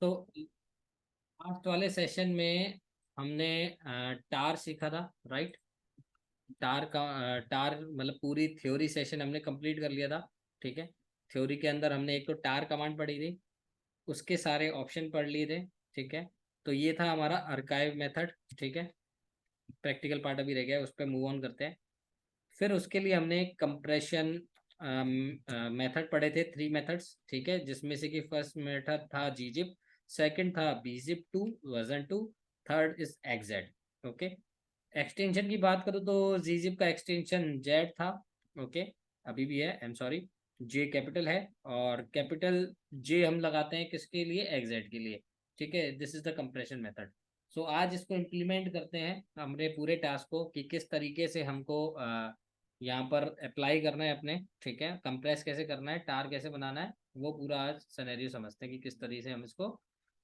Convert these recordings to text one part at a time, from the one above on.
तो लास्ट वाले सेशन में हमने टार सीखा था, राइट। टार का टार मतलब पूरी थ्योरी सेशन हमने कंप्लीट कर लिया था। ठीक है। थ्योरी के अंदर हमने एक तो टार कमांड पढ़ी थी, उसके सारे ऑप्शन पढ़ लिए थे। ठीक है। तो ये था हमारा आर्काइव मेथड। ठीक है। प्रैक्टिकल पार्ट अभी रह गया है, उस पर मूव ऑन करते हैं। फिर उसके लिए हमने कंप्रेशन मेथड पढ़े थे, 3 मेथड्स। ठीक है, जिसमें से कि फर्स्ट मेथड था जीजिप, सेकंड था bzip two version 2, third is xz. Okay. Extension की बात करूँ तो जीजिप का एक्सटेंशन जेड था। ओके। अभी भी है, I am sorry. J capital है, और कैपिटल जे हम लगाते हैं किसके लिए, एग्जेड के लिए। ठीक है, this is the compression method. So आज इसको इम्प्लीमेंट करते हैं हमने पूरे टास्क को, कि किस तरीके से हमको यहाँ पर अप्लाई करना है अपने। ठीक है, कंप्रेस कैसे करना है, टार कैसे बनाना है, वो पूरा आज सिनेरियो समझते हैं कि किस तरीके से हम इसको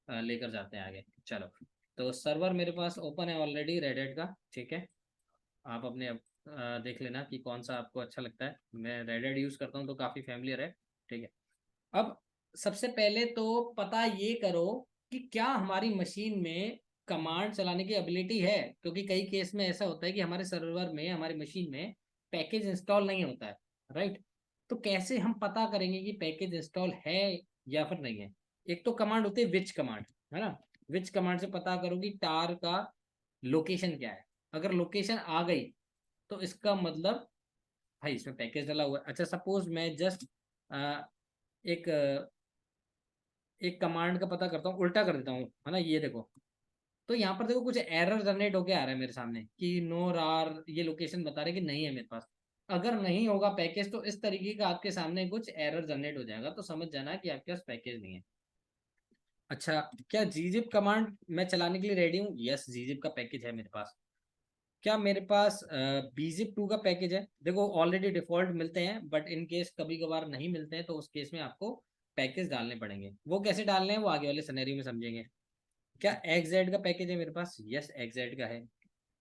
लेकर जाते हैं आगे। चलो। तो सर्वर मेरे पास ओपन है ऑलरेडी रेडिट का। ठीक है। आप अपने देख लेना कि कौन सा आपको अच्छा लगता है। मैं रेडिट यूज़ करता हूँ तो काफ़ी फैमिलियर है। ठीक है। अब सबसे पहले तो पता ये करो कि क्या हमारी मशीन में कमांड चलाने की एबिलिटी है, क्योंकि कई केस में ऐसा होता है कि हमारे सर्वर में, हमारी मशीन में पैकेज इंस्टॉल नहीं होता है, राइट। तो कैसे हम पता करेंगे कि पैकेज इंस्टॉल है या फिर नहीं है। एक तो कमांड होती है विच कमांड, है ना। विच कमांड से पता करो कि टार का लोकेशन क्या है। अगर लोकेशन आ गई तो इसका मतलब भाई इसमें पैकेज डला हुआ है। अच्छा, सपोज मैं जस्ट एक एक कमांड का पता करता हूँ, उल्टा कर देता हूँ, है ना। ये देखो, तो यहाँ पर देखो कुछ एरर जनरेट होके आ रहा है मेरे सामने कि नो रार, ये लोकेशन बता रहे कि नहीं है मेरे पास। अगर नहीं होगा पैकेज तो इस तरीके का आपके सामने कुछ एरर जनरेट हो जाएगा, तो समझ जाना कि आपके पास पैकेज नहीं है। अच्छा, क्या जीजिप कमांड मैं चलाने के लिए रेडी हूँ? यस, जीजिप का पैकेज है मेरे पास। क्या मेरे पास बीजिप 2 का पैकेज है? देखो ऑलरेडी डिफॉल्ट मिलते हैं, बट इन केस कभी कभार नहीं मिलते हैं तो उस केस में आपको पैकेज डालने पड़ेंगे। वो कैसे डालने हैं वो आगे वाले सिनेरियो में समझेंगे। क्या एक्सजेड का पैकेज है मेरे पास? यस, एक्सजेड का है।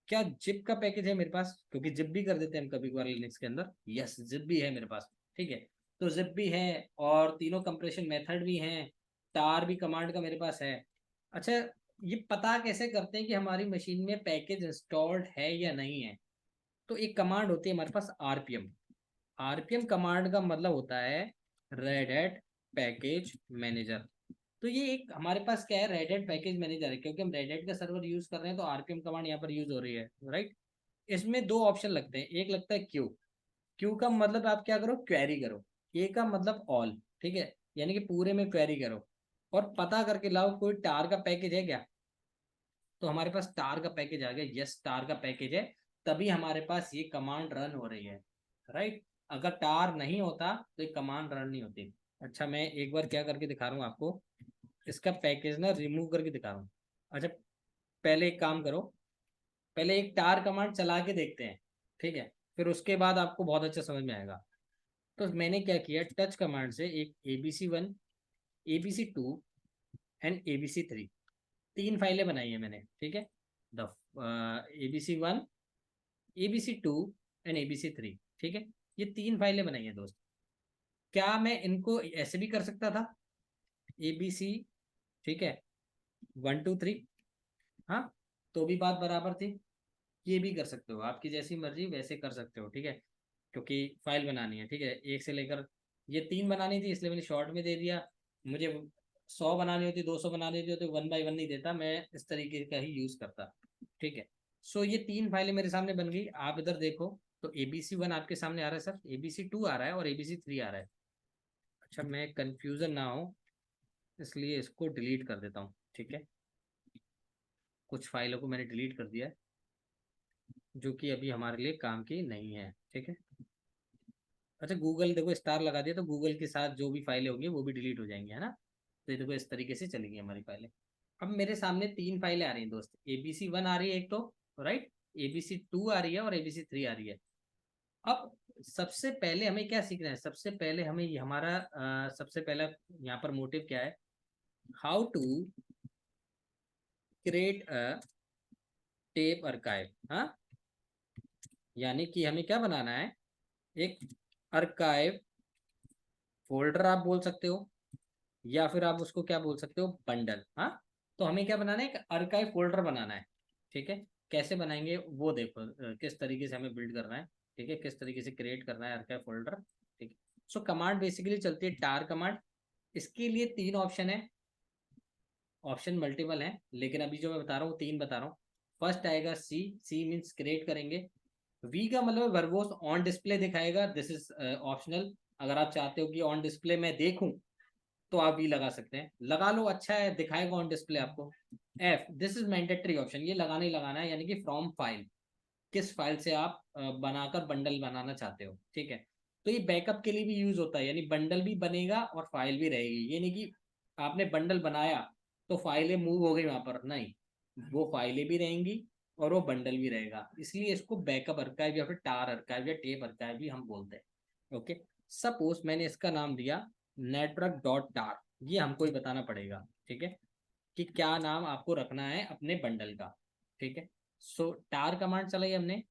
क्या जिप का पैकेज है मेरे पास? क्योंकि जिप भी कर देते हैं हम कभी कभार लिनक्स के अंदर। यस, जिप भी है मेरे पास। ठीक है। तो जिप भी है, और तीनों कंप्रेशन मेथड भी हैं, टार भी कमांड का मेरे पास है। अच्छा, ये पता कैसे करते हैं कि हमारी मशीन में पैकेज इंस्टॉल्ड है या नहीं है? तो एक कमांड होती है हमारे पास आरपीएम। आरपीएम कमांड का मतलब होता है रेड हैट पैकेज मैनेजर। तो ये एक हमारे पास क्या है, रेड हैट पैकेज मैनेजर है, क्योंकि हम रेड हैट का सर्वर यूज कर रहे हैं तो आरपीएम कमांड यहाँ पर यूज हो रही है, राइट। इसमें दो ऑप्शन लगते हैं, एक लगता है क्यू। क्यू का मतलब आप क्या करो, क्वेरी करो। ए का मतलब ऑल, ठीक है, यानी कि पूरे में क्वेरी करो और पता करके लाओ कोई टार का पैकेज है क्या। तो हमारे पास टार का पैकेज आ गया, यस टार का पैकेज है, तभी हमारे पास ये कमांड रन हो रही है, राइट। अगर टार नहीं होता तो ये कमांड रन नहीं होती। अच्छा, मैं एक बार क्या करके दिखा रहा हूँ आपको, इसका पैकेज ना रिमूव करके दिखा रहा हूँ। अच्छा, पहले एक काम करो, पहले एक टार कमांड चला के देखते हैं। ठीक है, फिर उसके बाद आपको बहुत अच्छा समझ में आएगा। तो मैंने क्या किया, टच कमांड से एक ABC1, ABC2 एंड ABC3, 3 फाइलें बनाई है मैंने। ठीक है, the ABC1, ABC2 and ABC3। ठीक है, ये 3 फाइलें बनाई है दोस्त। क्या मैं इनको ऐसे भी कर सकता था, ABC, ठीक है, 1 2 3, हाँ, तो भी बात बराबर थी। ये भी कर सकते हो, आपकी जैसी मर्जी वैसे कर सकते हो। ठीक है, क्योंकि फाइल बनानी है। ठीक है, एक से लेकर, ये 3 बनानी थी इसलिए मैंने शॉर्ट में दे दिया। मुझे 100 बनानी होती, 200 बनानी होती तो 1 बाय 1 नहीं देता, मैं इस तरीके का ही यूज़ करता। ठीक है। सो ये 3 फाइलें मेरे सामने बन गई, आप इधर देखो। तो ABC1 आपके सामने आ रहा है सर, ABC2 आ रहा है और ABC3 आ रहा है। अच्छा, मैं कन्फ्यूज़न ना हो इसलिए इसको डिलीट कर देता हूँ। ठीक है, कुछ फाइलों को मैंने डिलीट कर दिया है जो कि अभी हमारे लिए काम की नहीं है। ठीक है। अच्छा, गूगल देखो स्टार लगा दिया तो गूगल के साथ जो भी फाइलें होंगी वो भी डिलीट हो जाएंगी, है ना। तो ये देखो इस तरीके से चलेगी हमारी फाइलें। अब मेरे सामने 3 फाइलें आ रही हैं दोस्त, ABC1 आ रही है एक तो, राइट, ABC2 आ रही है और ABC3 आ रही है। अब सबसे पहले हमें क्या सीखना है, सबसे पहले हमें ये हमारा सबसे पहला यहाँ पर मोटिव क्या है, how to create a tape archive. हाँ, यानी कि हमें क्या बनाना है, एक अर्काइव फोल्डर आप बोल सकते हो, या फिर आप उसको क्या बोल सकते हो, बंडल। हाँ, तो हमें क्या बनाना है, एक अर्काइव फोल्डर बनाना है। ठीक है, कैसे बनाएंगे वो देखो, किस तरीके से हमें बिल्ड करना है। ठीक है, किस तरीके से क्रिएट करना है अर्काइव फोल्डर। ठीक है, सो कमांड बेसिकली चलती है टार कमांड। इसके लिए 3 ऑप्शन है, ऑप्शन मल्टीपल है, लेकिन अभी जो मैं बता रहा हूँ 3 बता रहा हूँ। फर्स्ट आएगा सी, सी मीन्स क्रिएट करेंगे। वी का मतलब वर्बोस ऑन डिस्प्ले दिखाएगा, दिस इज ऑप्शनल। अगर आप चाहते हो कि ऑन डिस्प्ले मैं देखूं तो आप वी लगा सकते हैं, लगा लो, अच्छा है, दिखाएगा ऑन डिस्प्ले आपको। F, this is mandatory option, ये लगाना ही लगाना है, यानी कि फ्रॉम फाइल, किस फाइल से आप बनाकर बंडल बनाना चाहते हो। ठीक है, तो ये बैकअप के लिए भी यूज होता है, यानी बंडल भी बनेगा और फाइल भी रहेगी। ये नहीं कि आपने बंडल बनाया तो फाइलें मूव हो गई वहां पर, नहीं, वो फाइलें भी रहेंगी और वो बंडल भी रहेगा, इसलिए इसको बैकअप अर्काइव या फिर टार अर्काइव या टेप अर्काइव भी हम बोलते हैं। ओके, सपोज मैंने इसका नाम दिया नेटवर्क डॉट टार, ये हमको ही बताना पड़ेगा। ठीक है, कि क्या नाम आपको रखना है अपने बंडल का। ठीक है, सो टार कमांड चलाई हमने।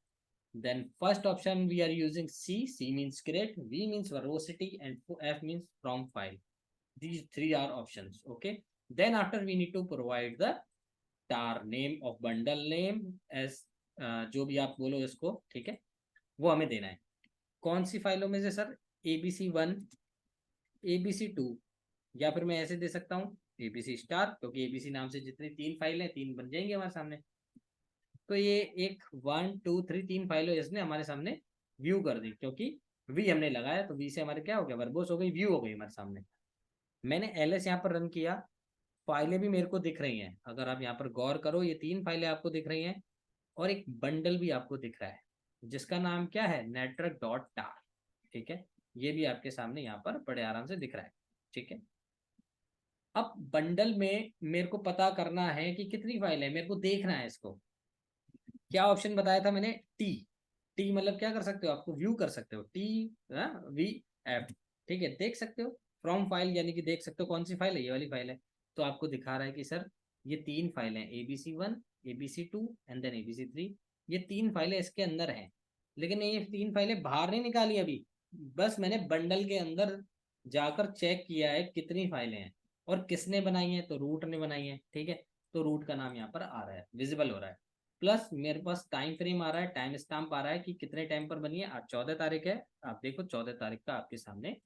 Then first option we are using C, C means create, V means velocity and F means from file. these three are options. Okay, then after we need to provide the tar name of bundle name as जो भी आप बोलो इसको। ठीक है, वो हमें देना है। कौन सी फाइलों में से सर, ABC1, ABC2, या फिर मैं ऐसे दे सकता हूँ ABC स्टार, क्योंकि ABC नाम से जितनी 3 फाइलें 3 बन जाएंगे हमारे सामने। तो ये एक 1 2 3 3 फाइलें इसने हमारे सामने व्यू कर दी, क्योंकि वी हमने लगाया तो वी से हमारे क्या हो गया, वर्बोस हो गई, व्यू हो गई हमारे सामने। मैंने एलएस यहाँ पर रन किया, फाइलें भी मेरे को दिख रही हैं, अगर आप यहाँ पर गौर करो ये 3 फाइलें आपको दिख रही हैं और एक बंडल भी आपको दिख रहा है जिसका नाम क्या है, नेटवर्क डॉट टार। ठीक है, ये भी आपके सामने यहाँ पर बड़े आराम से दिख रहा है। ठीक है, अब बंडल में मेरे को पता करना है कि कितनी फाइल है, मेरे को देखना है इसको। क्या ऑप्शन बताया था मैंने, टी, टी मतलब क्या कर सकते हो, आपको व्यू कर सकते हो, टी वी एफ। ठीक है, देख सकते हो फ्रॉम फाइल, यानी कि देख सकते हो कौन सी फाइल है, ये वाली फाइल है। तो आपको दिखा रहा है कि सर ये 3 फाइलें हैं, ABC1, ABC2 and then ABC3, ये 3 फाइलें इसके अंदर हैं। लेकिन ये 3 फाइलें बाहर नहीं निकाली अभी, बस मैंने बंडल के अंदर जाकर चेक किया है कितनी फाइलें हैं और किसने बनाई है, तो रूट ने बनाई है। ठीक है, तो रूट का नाम यहाँ पर आ रहा है, विजिबल हो रहा है। प्लस मेरे पास टाइम फ्रेम आ रहा है, टाइम स्टैम्प आ रहा है कि कितने टाइम पर बनी है। आज 14 तारीख है, आप देखो 14 तारीख का आपके सामने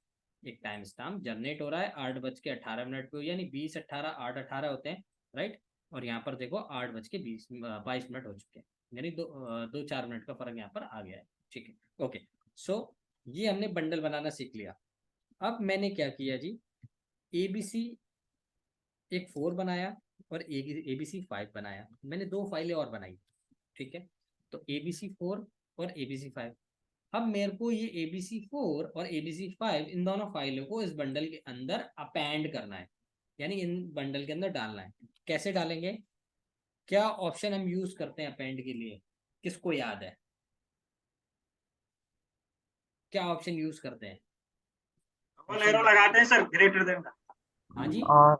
एक टाइम स्टैम्प जनरेट हो रहा है 8:18 पे, यानी 20:18, 8:18 होते हैं, राइट। और यहाँ पर देखो 8:22 हो चुके हैं, यानी 2-4 मिनट का फर्क यहाँ पर आ गया है। ठीक है, ओके, सो ये हमने बंडल बनाना सीख लिया। अब मैंने क्या किया जी, ABC एक 4 बनाया और ABC5 बनाया, मैंने 2 फाइलें और बनाई। ठीक है, तो ABC4 और ABC5। अब मेरे को ये ABC4 और ABC5 इन दोनों फाइलों को इस बंडल के अंदर अपेंड करना है, यानी इन बंडल के अंदर डालना है। कैसे डालेंगे, क्या ऑप्शन हम यूज करते हैं अपेंड के लिए, किसको याद है, क्या ऑप्शन यूज करते हैं, डबल ऑप्शन एरो लगाते हैं सर, ग्रेटर देन का। हाँ जी, आर,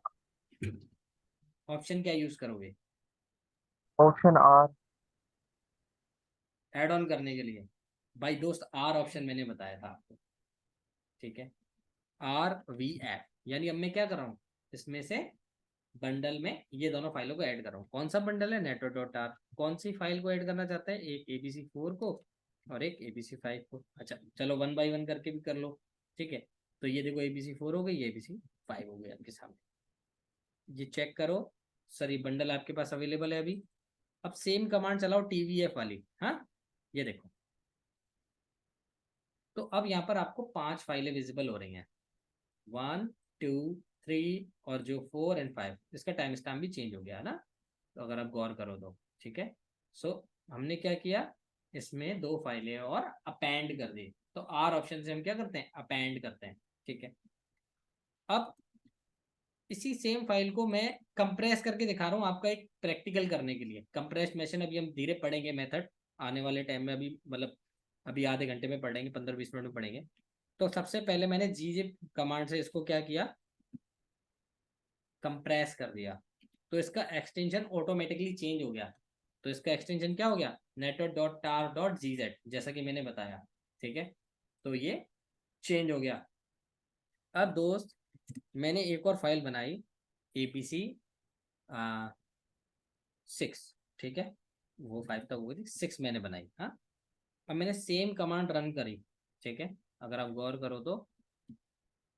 ऑप्शन क्या यूज करोगे ऑप्शन आर। एड ऑन करने के लिए। भाई दोस्त, आर ऑप्शन मैंने बताया था आपको। ठीक है, RVF, यानी अब मैं क्या कर रहा हूँ, इसमें से बंडल में ये दोनों फाइलों को ऐड कर रहा हूँ। कौन सा बंडल है, नेटवर्क डॉट आर। कौन सी फाइल को ऐड करना चाहते हैं, एक ABC4 को और एक ABC5 को। अच्छा चलो 1 बाय 1 करके भी कर लो। ठीक है, तो ये देखो ABC4 हो गई, ये ABC5 हो गई आपके सामने। ये चेक करो, सर ये बंडल आपके पास अवेलेबल है अभी। अब सेम कमांड चलाओ TVF वाली, हाँ, ये देखो। तो अब यहाँ पर आपको 5 फाइलें विजिबल हो रही हैं, 1 2 3 और जो 4 और 5, इसका टाइम स्टैम्प भी चेंज हो गया है ना, तो अगर आप गौर करो तो। ठीक है, सो हमने क्या किया, इसमें 2 फाइलें और अपेंड कर दी, तो आर ऑप्शन से हम क्या करते हैं, अपेंड करते हैं। ठीक है, अब इसी सेम फाइल को मैं कंप्रेस करके दिखा रहा हूँ आपका एक प्रैक्टिकल करने के लिए। कंप्रेस मेशन अभी हम धीरे पढ़ेंगे मेथड, आने वाले टाइम में, अभी मतलब अभी आधे घंटे में पढ़ेंगे, 15-20 मिनट में पढ़ेंगे। तो सबसे पहले मैंने gzip कमांड से इसको क्या किया, कंप्रेस कर दिया, तो इसका एक्सटेंशन ऑटोमेटिकली चेंज हो गया। तो इसका एक्सटेंशन क्या हो गया, network.tar.gz, जैसा कि मैंने बताया। ठीक है, तो ये चेंज हो गया। अब दोस्त मैंने एक और फाइल बनाई APC 6, ठीक है, वो 5 तक हो गई थी, 6 मैंने बनाई। हाँ, अब मैंने सेम कमांड रन करी, ठीक है, अगर आप गौर करो तो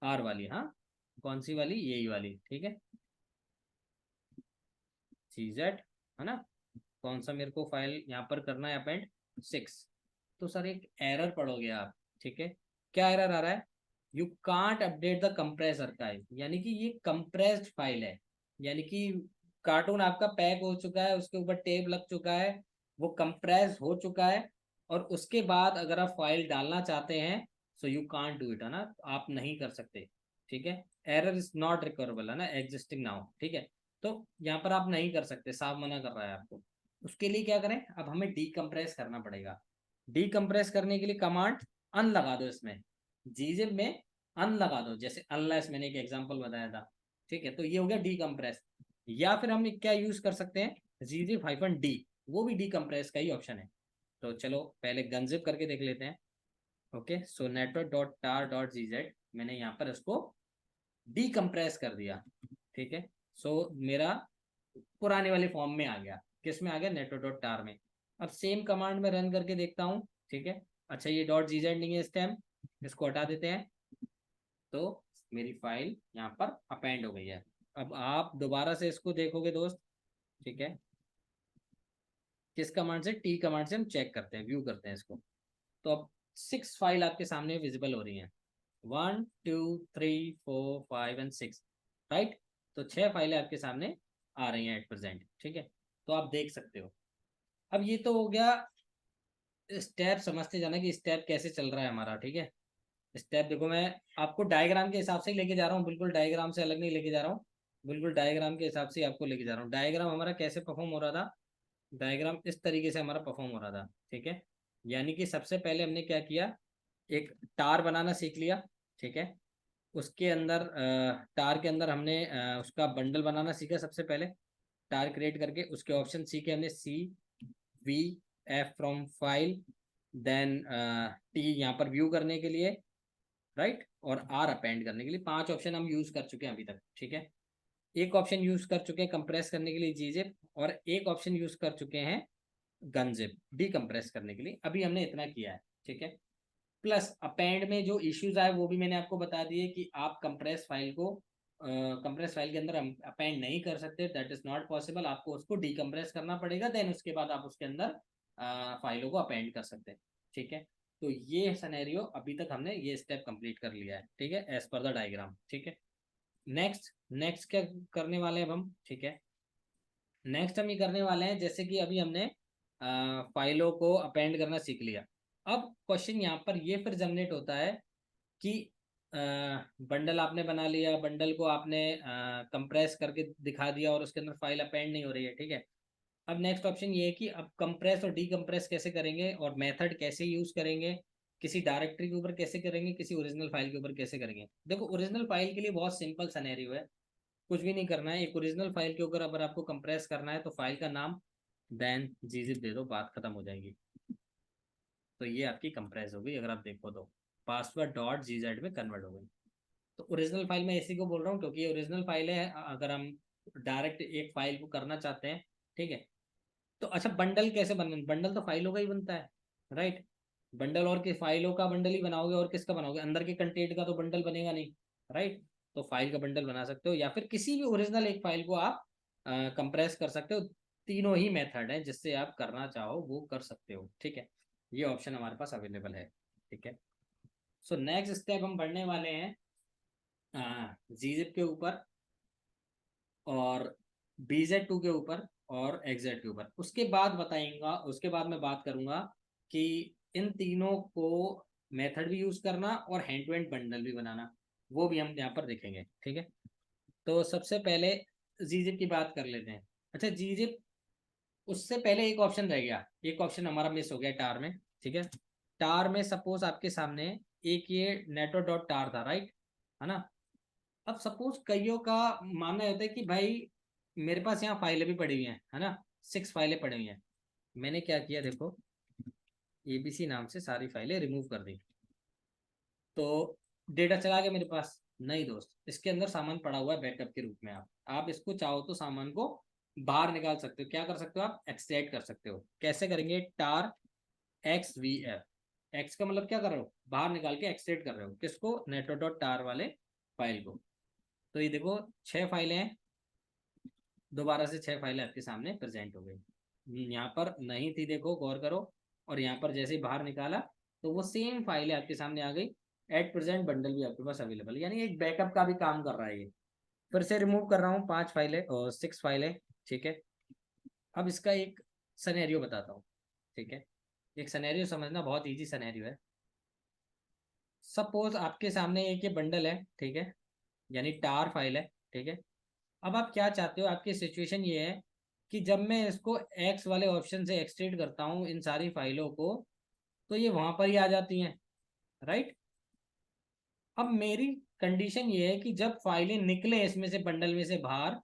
R वाली, हाँ, कौन सी वाली, यही वाली, ठीक है, CZ, है ना, कौन सा मेरे को फाइल यहाँ पर करना है, अपेंड 6। तो सर एक एरर पढ़ोगे आप, ठीक है, क्या एरर आ रहा है, you can't update the compress archive, यानी कि ये कंप्रेस्ड फाइल है, यानी कि कार्टून आपका पैक हो चुका है, उसके ऊपर टेप लग चुका है, वो कंप्रेस हो चुका है, और उसके बाद अगर आप फाइल डालना चाहते हैं so you can't do it, है ना, आप नहीं कर सकते, ठीक है, एरर इज नॉट रिकवरेबल, है ना, एग्जिस्टिंग नाउ, ठीक है, तो यहाँ पर आप नहीं कर सकते, साफ मना कर रहा है आपको। उसके लिए क्या करें, अब हमें डीकम्प्रेस करना पड़ेगा। डीकम्प्रेस करने के लिए कमांड अन लगा दो, इसमें gzip में अन लगा दो, जैसे अनलेस मैंने एक एग्जांपल बताया था, ठीक है, तो ये हो गया डीकम्प्रेस। या फिर हम क्या यूज कर सकते हैं, gzip-d, वो भी डीकम्प्रेस का ही ऑप्शन है। तो चलो पहले गनजिप करके देख लेते हैं। ओके, सो network.tar.gz, मैंने यहाँ पर इसको डीकम्प्रेस कर दिया, ठीक है, सो मेरा पुराने वाले फॉर्म में आ गया, किस में आ गया, network.tar में। अब सेम कमांड में रन करके देखता हूँ, ठीक है, अच्छा ये .gz नहीं है इस टाइम, इसको हटा देते हैं, तो मेरी फाइल यहाँ पर अपेंड हो गई है। अब आप दोबारा से इसको देखोगे दोस्त, ठीक है, किस कमांड से, टी कमांड से हम चेक करते हैं, व्यू करते हैं इसको, तो अब 6 फाइल आपके सामने विजिबल हो रही हैं, 1 2 3 4 5 एंड 6, राइट, तो 6 फाइलें आपके सामने आ रही हैं एट प्रेजेंट, ठीक है, तो आप देख सकते हो। अब ये तो हो गया, स्टेप समझते जाना कि स्टेप कैसे चल रहा है हमारा, ठीक है, स्टेप देखो, मैं आपको डायग्राम के हिसाब से ही लेके जा रहा हूँ, बिल्कुल डायग्राम से अलग नहीं लेके जा रहा हूँ, बिल्कुल डायग्राम के हिसाब से ही आपको लेके जा रहा हूँ। डायग्राम हमारा कैसे परफॉर्म हो रहा था, डायग्राम इस तरीके से हमारा परफॉर्म हो रहा था, ठीक है, यानी कि सबसे पहले हमने क्या किया, एक टार बनाना सीख लिया, ठीक है, उसके अंदर टार के अंदर हमने उसका बंडल बनाना सीखा सबसे पहले, टार क्रिएट करके उसके ऑप्शन सीखे हमने, CVF from file, then T यहाँ पर व्यू करने के लिए, राइट, और R अपेंड करने के लिए, 5 ऑप्शन हम यूज कर चुके हैं अभी तक, ठीक है, एक ऑप्शन यूज कर चुके हैं कंप्रेस करने के लिए gzip, और एक ऑप्शन यूज कर चुके हैं गनजिप डीकम्प्रेस करने के लिए, अभी हमने इतना किया है, ठीक है, प्लस अपेंड में जो इश्यूज आए वो भी मैंने आपको बता दिए कि आप कंप्रेस फाइल को कंप्रेस फाइल के अंदर अपेंड नहीं कर सकते, दैट इज नॉट पॉसिबल, आपको उसको डीकम्प्रेस करना पड़ेगा, देन उसके बाद आप उसके अंदर फाइलों को अपेंड कर सकते हैं, ठीक है, तो ये सिनेरियो अभी तक हमने ये स्टेप कंप्लीट कर लिया है, ठीक है, एज पर द डायग्राम, ठीक है। नेक्स्ट नेक्स्ट क्या करने वाले हैं अब हम, ठीक है, नेक्स्ट हम ये करने वाले हैं, जैसे कि अभी हमने फाइलों को अपेंड करना सीख लिया, अब क्वेश्चन यहाँ पर ये फिर जनरेट होता है कि बंडल आपने बना लिया, बंडल को आपने कंप्रेस करके दिखा दिया और उसके अंदर फाइल अपेंड नहीं हो रही है, ठीक है, अब नेक्स्ट ऑप्शन ये है कि अब कंप्रेस और डीकंप्रेस कैसे करेंगे, और मेथड कैसे यूज करेंगे, किसी डायरेक्टरी के ऊपर कैसे करेंगे, किसी ओरिजिनल फाइल के ऊपर कैसे करेंगे। देखो ओरिजिनल फाइल के लिए बहुत सिंपल सिनेरियो है, कुछ भी नहीं करना है, एक ओरिजिनल फाइल के ऊपर अगर आपको कंप्रेस करना है तो फाइल का नाम देन gzip दे दो, बात खत्म हो जाएगी, तो ये आपकी कंप्रेस हो गई, अगर आप देखो तो पासवर्ड .gz में कन्वर्ट हो गई। तो ओरिजिनल फाइल मैं इसी को बोल रहा हूँ क्योंकि ये ओरिजिनल फाइल है, अगर हम डायरेक्ट एक फाइल को करना चाहते हैं, ठीक है, तो अच्छा बंडल कैसे बनना, बंडल तो फाइलों का ही बनता है, राइट, बंडल और किस फाइलों का बंडल ही बनाओगे, और किसका बनाओगे, अंदर के कंटेंट का तो बंडल बनेगा नहीं, राइट, तो फाइल का बंडल बना सकते हो, या फिर किसी भी ओरिजिनल एक फाइल को आप कंप्रेस कर सकते हो, तीनों ही मेथड है जिससे आप करना चाहो वो कर सकते हो, ठीक है, ये ऑप्शन हमारे पास अवेलेबल है, ठीक है। सो नेक्स्ट स्टेप हम बढ़ने वाले हैं gzip के ऊपर, और BZ2 के ऊपर, और XZ के ऊपर, उसके बाद बताएंगा, उसके बाद मैं बात करूंगा कि इन तीनों को मेथड भी यूज करना और हैंड टू हैंड बंडल भी बनाना, वो भी हम यहाँ पर देखेंगे, ठीक है। तो सबसे पहले gzip की बात कर लेते हैं। अच्छा gzip, उससे पहले एक ऑप्शन रह गया, एक ऑप्शन हमारा मिस हो गया टार में, ठीक है, टार में सपोज आपके सामने एक ये network.tar था, राइट, है ना, अब सपोज कईयों का मानना होता है कि भाई मेरे पास यहाँ फाइलें भी पड़ी हुई हैं, है ना, 6 फाइलें पड़ी हुई हैं, मैंने क्या किया देखो, ABC नाम से सारी फाइलें रिमूव कर दी, तो डेटा चला गया मेरे पास, नहीं दोस्त, इसके अंदर सामान पड़ा हुआ है बैकअप के रूप में। आप इसको चाहो तो सामान को बाहर निकाल सकते हो। क्या कर सकते हो आप? एक्सट्रैक्ट कर सकते हो। कैसे करेंगे? टार एक्स वी एफ। एक्स का मतलब क्या कर रहे हो? बाहर निकाल के एक्सट्रैक्ट कर रहे हो। किसको? नेटो डॉट टार वाले फाइल को। तो ये देखो 6 फाइलें हैं, दोबारा से 6 फाइलें आपके सामने प्रेजेंट हो गई। यहाँ पर नहीं थी, देखो गौर करो, और यहाँ पर जैसे ही बाहर निकाला तो वो सेम फाइलें आपके सामने आ गई। एट प्रेजेंट बंडल भी आपके पास अवेलेबल, यानी एक बैकअप का भी काम कर रहा है ये। फिर से रिमूव कर रहा हूँ 5 फाइलें और 6 फाइलें, ठीक है। अब इसका एक सिनेरियो बताता हूँ, ठीक है। एक सिनेरियो समझना, बहुत इजी सिनेरियो है। सपोज आपके सामने एक ये बंडल है, ठीक है, यानी टार फाइल है, ठीक है। अब आप क्या चाहते हो? आपकी सिचुएशन ये है कि जब मैं इसको एक्स वाले ऑप्शन से एक्सट्रेक्ट करता हूँ इन सारी फाइलों को, तो ये वहां पर ही आ जाती हैं, राइट। अब मेरी कंडीशन ये है कि जब फाइलें निकले इसमें से, बंडल में से बाहर,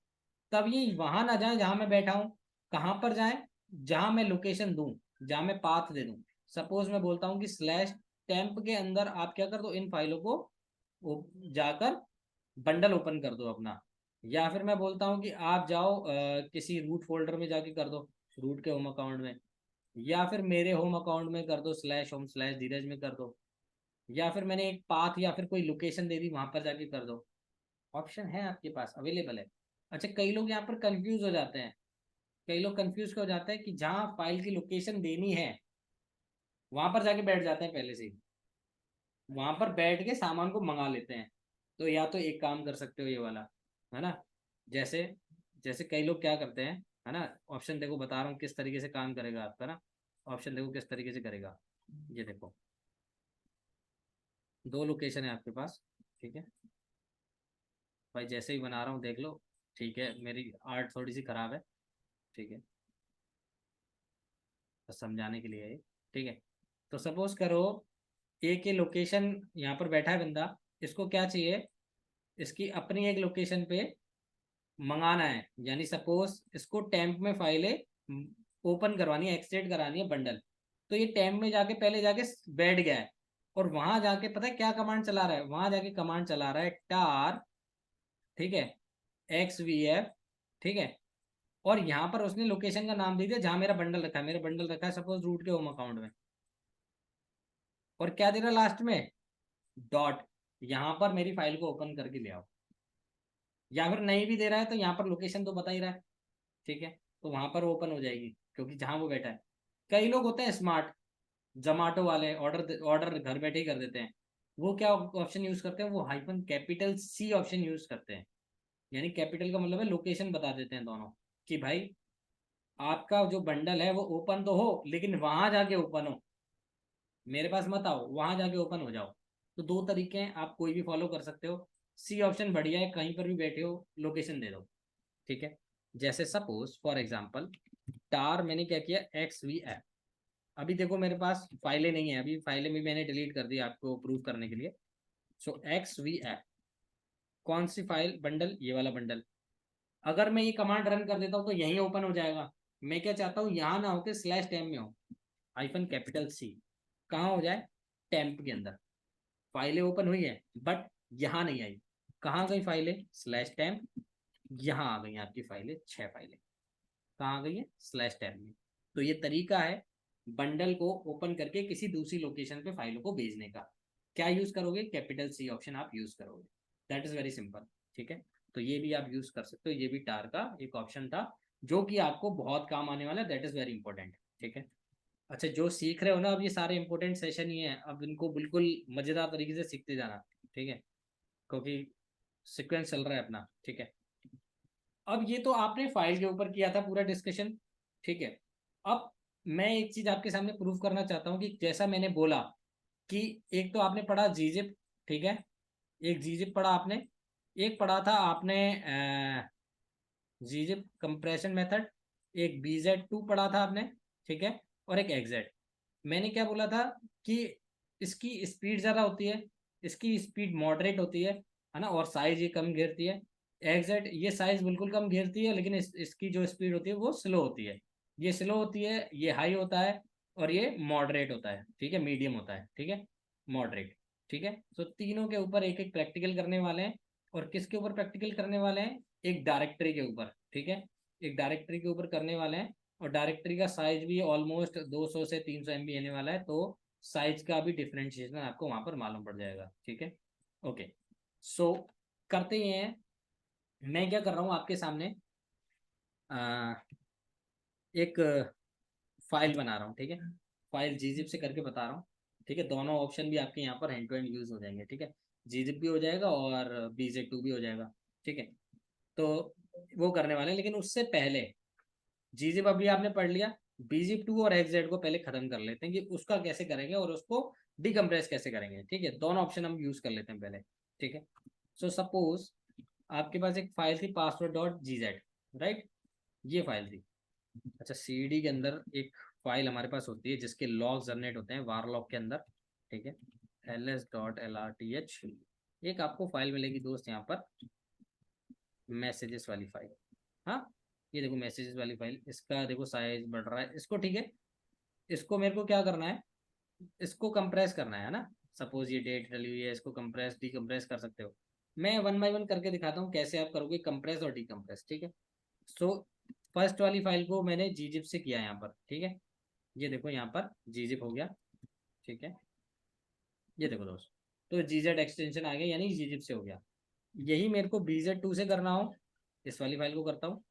तब ये वहां ना जाए जहां मैं बैठा हूं। कहां पर जाए? जहां मैं लोकेशन दूं, जहां मैं पाथ दे दूं। सपोज मैं बोलता हूं कि स्लैश टेम्प के अंदर आप क्या कर दो, इन फाइलों को जाकर बंडल ओपन कर दो अपना। या फिर मैं बोलता हूं कि आप जाओ किसी रूट फोल्डर में जाके कर दो, रूट के होम अकाउंट में। या फिर मेरे होम अकाउंट में कर दो, स्लैश होम स्लैश धीरज में कर दो। या फिर मैंने एक पाथ या फिर कोई लोकेशन दे दी, वहां पर जाके कर दो। ऑप्शन है आपके पास, अवेलेबल है। अच्छा, कई लोग यहाँ पर कंफ्यूज हो जाते हैं। कई लोग कंफ्यूज हो जाते हैं कि जहाँ फाइल की लोकेशन देनी है वहां पर जाके बैठ जाते हैं पहले से ही। वहां पर बैठ के सामान को मंगा लेते हैं। तो या तो एक काम कर सकते हो ये वाला, है ना। जैसे जैसे कई लोग क्या करते हैं, है ना। ऑप्शन देखो, बता रहा हूँ किस तरीके से काम करेगा आपका ना। ऑप्शन देखो किस तरीके से करेगा। ये देखो, 2 लोकेशन है आपके पास, ठीक है भाई। जैसे ही बना रहा हूँ देख लो, ठीक है। मेरी आर्ट थोड़ी सी खराब है, ठीक है, बस समझाने के लिए है ये, ठीक है। तो सपोज करो एक ये लोकेशन, यहाँ पर बैठा है बंदा, इसको क्या चाहिए? इसकी अपनी एक लोकेशन पे मंगाना है। यानी सपोज इसको टेम्प में फाइलें ओपन करवानी है, एक्सट्रेक्ट करानी है बंडल। तो ये टेम्प में जाके पहले जाके बैठ गया है, और वहां जाके पता है क्या कमांड चला रहा है? वहां जाके कमांड चला रहा है टार, ठीक है, एक्स वी एफ, ठीक है। और यहाँ पर उसने लोकेशन का नाम दे दिया जहां मेरा बंडल रखा है। मेरा बंडल रखा है सपोज रूट के होम अकाउंट में। और क्या दे रहा लास्ट में? डॉट। यहाँ पर मेरी फाइल को ओपन करके ले आओ। या फिर नहीं भी दे रहा है तो यहाँ पर लोकेशन तो बता ही रहा है, ठीक है। तो वहां पर ओपन हो जाएगी क्योंकि जहां वो बैठा है। कई लोग होते हैं स्मार्ट, जोमाटो वाले, ऑर्डर ऑर्डर घर बैठे ही कर देते हैं। वो क्या ऑप्शन यूज करते हैं? वो hyphen capital C option use करते हैं। यानी कैपिटल का मतलब है लोकेशन बता देते हैं दोनों, कि भाई आपका जो बंडल है वो ओपन तो हो, लेकिन वहां जाके ओपन हो, मेरे पास मत आओ, वहां जाके ओपन हो जाओ। तो 2 तरीके हैं, आप कोई भी फॉलो कर सकते हो। सी ऑप्शन बढ़िया है, कहीं पर भी बैठे हो लोकेशन दे दो, ठीक है। जैसे सपोज फॉर एग्जांपल टार मैंने क्या किया, एक्स वी एफ। अभी देखो मेरे पास फाइलें नहीं है, अभी फाइलें भी मैंने डिलीट कर दी आपको प्रूव करने के लिए। सो एक्स वी एफ, कौन सी फाइल? बंडल, ये वाला बंडल। अगर मैं ये कमांड रन कर देता हूँ तो यहीं ओपन हो जाएगा। मैं क्या चाहता हूँ, यहाँ ना होकर स्लैश टेम में हो, हाइफन कैपिटल सी। कहाँ हो जाए? टेम्प के अंदर। फाइलें ओपन हुई है बट यहाँ नहीं आई। कहाँ गई फाइलें? Slash temp. यहाँ आ गई आपकी फाइलें, 6 फाइलें। कहाँ आ गई है? स्लैश टैब में। तो ये तरीका है बंडल को ओपन करके किसी दूसरी लोकेशन पे फाइलों को भेजने का। क्या यूज करोगे? कैपिटल सी ऑप्शन आप यूज करोगे। दैट इज वेरी सिंपल, ठीक है। तो ये भी आप यूज कर सकते हो। ये भी टार का एक ऑप्शन था जो कि आपको बहुत काम आने वाला है। दैट इज वेरी इंपॉर्टेंट, ठीक है। अच्छा, जो सीख रहे हो ना, अब ये सारे इंपॉर्टेंट सेशन ही है, अब इनको बिल्कुल मजेदार तरीके से सीखते जाना, ठीक है, क्योंकि सिक्वेंस चल रहा है अपना, ठीक है। अब ये तो आपने फाइल के ऊपर किया था पूरा डिस्कशन, ठीक है। अब मैं एक चीज आपके सामने प्रूव करना चाहता हूँ कि जैसा मैंने बोला कि एक तो आपने पढ़ा जीजिप, ठीक है, एक जीजिप पढ़ा आपने, एक पढ़ा था आपने जीजिप कंप्रेशन मेथड, एक BZ2 पढ़ा था आपने, ठीक है, और एक एक्जेट। मैंने क्या बोला था कि इसकी स्पीड ज़्यादा होती है, इसकी स्पीड मॉडरेट होती है ना, और साइज ये कम घेरती है। एग्जैक्ट, ये साइज बिल्कुल कम घेरती है, लेकिन इसकी जो स्पीड होती है वो स्लो होती है। ये स्लो होती है, ये हाई होता है, और ये मॉडरेट होता है, ठीक है, मीडियम होता है, ठीक है, मॉडरेट। ठीक है। तो तीनों के ऊपर एक एक प्रैक्टिकल करने वाले हैं। और किसके ऊपर प्रैक्टिकल करने वाले हैं? एक डायरेक्टरी के ऊपर, ठीक है, एक डायरेक्टरी के ऊपर करने वाले हैं। और डायरेक्टरी का साइज भी ऑलमोस्ट 200 से 300 MB आने वाला है, तो साइज का भी डिफरेंशिएशन आपको वहां पर मालूम पड़ जाएगा, ठीक है। ओके, सो करते ही हैं। मैं क्या कर रहा हूँ आपके सामने, आ, एक फाइल बना रहा हूँ, ठीक है। फाइल जीजिप से करके बता रहा हूँ, ठीक है। दोनों ऑप्शन भी आपके यहाँ पर हैंड टू हैंड यूज हो जाएंगे, ठीक है। जीजिप भी हो जाएगा और BZ2 भी हो जाएगा, ठीक है। तो वो करने वाले हैं, लेकिन उससे पहले जीजिप अभी आपने पढ़ लिया, BZIP2 और XZ को पहले खत्म कर लेते हैं कि उसका कैसे करेंगे और उसको डिकम्प्रेस कैसे करेंगे, ठीक है। दोनों ऑप्शन हम यूज कर लेते हैं पहले, ठीक है। सो सपोज आपके पास एक फाइल थी password.gz, राइट, ये फाइल थी। अच्छा, CD के अंदर एक फाइल हमारे पास होती है जिसके लॉग जनरेट होते हैं वार लॉग के अंदर, ठीक है, ls.lrth। एक आपको फाइल मिलेगी दोस्त यहाँ पर, मैसेजेस वाली फाइल। हाँ, ये देखो मैसेजेस वाली फाइल, इसका देखो साइज बढ़ रहा है इसको, ठीक है। इसको मेरे को क्या करना है, इसको कंप्रेस करना है ना। सपोज ये डेट डली हुई है, इसको कंप्रेस डिकम्प्रेस कर सकते हो। मैं वन बाय वन करके दिखाता हूँ कैसे आप करोगे कंप्रेस और डिकम्प्रेस, ठीक है। सो फर्स्ट वाली फाइल को मैंने gzip से किया यहाँ पर, ठीक है। ये देखो यहाँ पर gzip हो गया, ठीक है। ये देखो दोस्त, तो gz एक्सटेंशन आ गया, यानी gzip से हो गया। यही मेरे को BZ2 से करना हो, इस वाली फाइल को करता हूँ,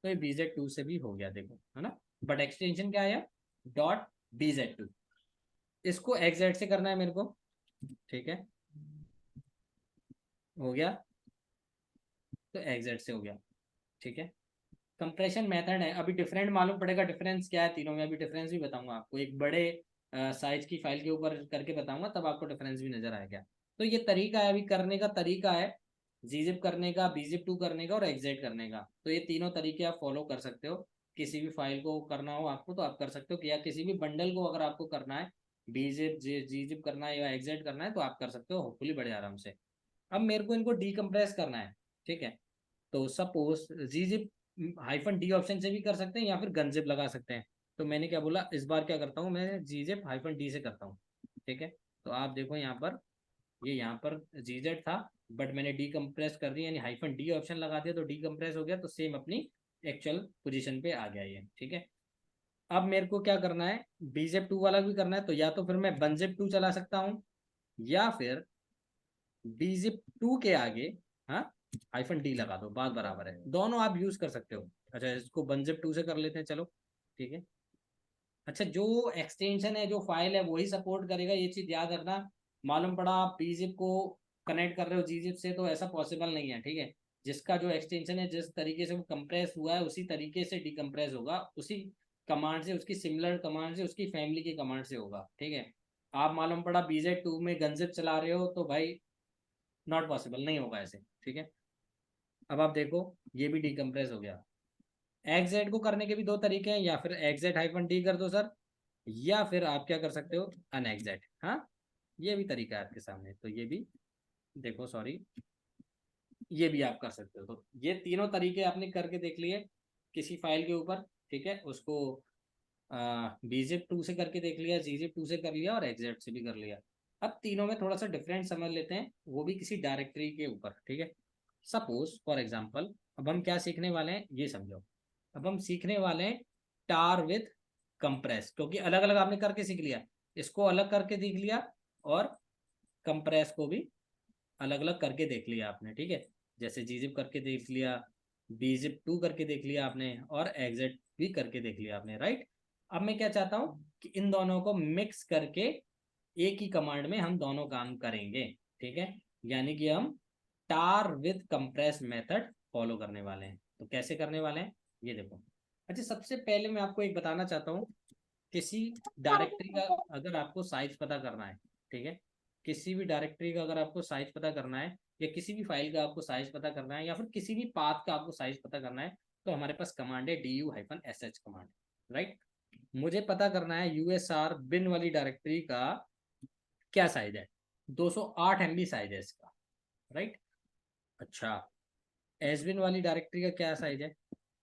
तो ये BZ2 से भी हो गया, देखो, है ना। बट एक्सटेंशन क्या है? .BZ2। इसको XZ से करना है मेरे को, ठीक है, हो गया, तो XZ से हो गया, ठीक है। कंप्रेशन मेथड है, अभी डिफरेंट मालूम पड़ेगा डिफरेंस क्या है तीनों में, अभी डिफरेंस भी बताऊंगा आपको, एक बड़े साइज की फाइल के ऊपर करके बताऊंगा, तब आपको डिफरेंस भी नजर आएगा। तो ये तरीका है, अभी करने का तरीका है, gzip करने का, BZIP2 करने का और XZ करने का। तो ये तीनों तरीके आप फॉलो कर सकते हो। किसी भी फाइल को करना हो आपको तो आप कर सकते हो, या किसी भी बंडल को अगर आपको करना है, gzip करना है या XZ करना है, तो आप कर सकते हो होपफुली बड़े आराम से। अब मेरे को इनको डीकम्प्रेस करना है, ठीक है। तो सपोज gzip -d ऑप्शन से भी कर सकते हैं या फिर गनजिप लगा सकते हैं। तो मैंने क्या बोला, इस बार क्या करता हूँ मैं, gzip -d से करता हूँ, ठीक है। तो आप देखो यहाँ पर, ये यहाँ पर gz था, बट मैंने डीकम्प्रेस कर दिया, यानी -d ऑप्शन लगा दिया तो डीकम्प्रेस हो गया, तो सेम अपनी एक्चुअल पोजीशन पे आ गया ये, ठीक है। अब मेरे को क्या करना है, BZIP2 वाला भी करना है, तो या तो फिर मैं बनजिप2 चला सकता हूँ, या फिर BZIP2 के आगे, हाँ, -d लगा दो, बात बराबर है, दोनों आप यूज कर सकते हो। अच्छा, इसको बनजिप2 से कर लेते हैं, चलो, ठीक है। अच्छा, जो एक्सटेंशन है, जो फाइल है, वही सपोर्ट करेगा, ये चीज याद रखना। मालूम पड़ा आप BZIP को कनेक्ट कर रहे हो gzip से, तो ऐसा पॉसिबल नहीं है, ठीक है। जिसका जो एक्सटेंशन है, जिस तरीके से वो कंप्रेस हुआ है, उसी तरीके से डिकम्प्रेस होगा, उसी कमांड से, उसकी सिमिलर कमांड से, उसकी फैमिली की कमांड से होगा, ठीक है। आप मालूम पड़ा BZ2 में गनजिप चला रहे हो, तो भाई नॉट पॉसिबल, नहीं होगा ऐसे, ठीक है। अब आप देखो, ये भी डिकम्प्रेस हो गया। XZ को करने के भी दो तरीके हैं, या फिर XZ-d कर दो सर, या फिर आप क्या कर सकते हो, अनएग्जैक्ट, हाँ, ये भी तरीका है आपके सामने, तो ये भी देखो, सॉरी, ये भी आप कर सकते हो। तो ये तीनों तरीके आपने करके देख लिए किसी फाइल के ऊपर, ठीक है। उसको BZIP2 से करके देख लिया, gzip2 से कर लिया और XZ से भी कर लिया। अब तीनों में थोड़ा सा डिफरेंट समझ लेते हैं, वो भी किसी डायरेक्टरी के ऊपर, ठीक है। सपोज फॉर एग्जाम्पल, अब हम क्या सीखने वाले हैं ये समझो। अब हम सीखने वाले हैं टार विथ कंप्रेस, क्योंकि अलग अलग आपने करके सीख लिया, इसको अलग करके देख लिया, और कंप्रेस को भी अलग अलग करके देख लिया आपने, ठीक है। जैसे gzip करके देख लिया, BZIP2 करके देख लिया आपने, और XZ भी करके देख लिया आपने, राइट। अब मैं क्या चाहता हूँ कि इन दोनों को मिक्स करके एक ही कमांड में हम दोनों काम करेंगे, ठीक है। यानी कि हम टार विथ कंप्रेस मेथड फॉलो करने वाले हैं। तो कैसे करने वाले हैं ये देखो। अच्छा, सबसे पहले मैं आपको एक बताना चाहता हूँ, किसी डायरेक्टरी का अगर आपको साइज पता करना है, ठीक है, किसी भी डायरेक्टरी का अगर आपको साइज पता करना है, या किसी भी फाइल का आपको साइज पता करना है, या फिर किसी भी पाथ का आपको साइज पता करना है, तो हमारे पास कमांड है du-sh कमांड, राइट। मुझे पता करना है USR बिन वाली डायरेक्टरी का क्या साइज है, 208 MB साइज है इसका, राइट। अच्छा, एसबिन वाली डायरेक्टरी का क्या साइज है?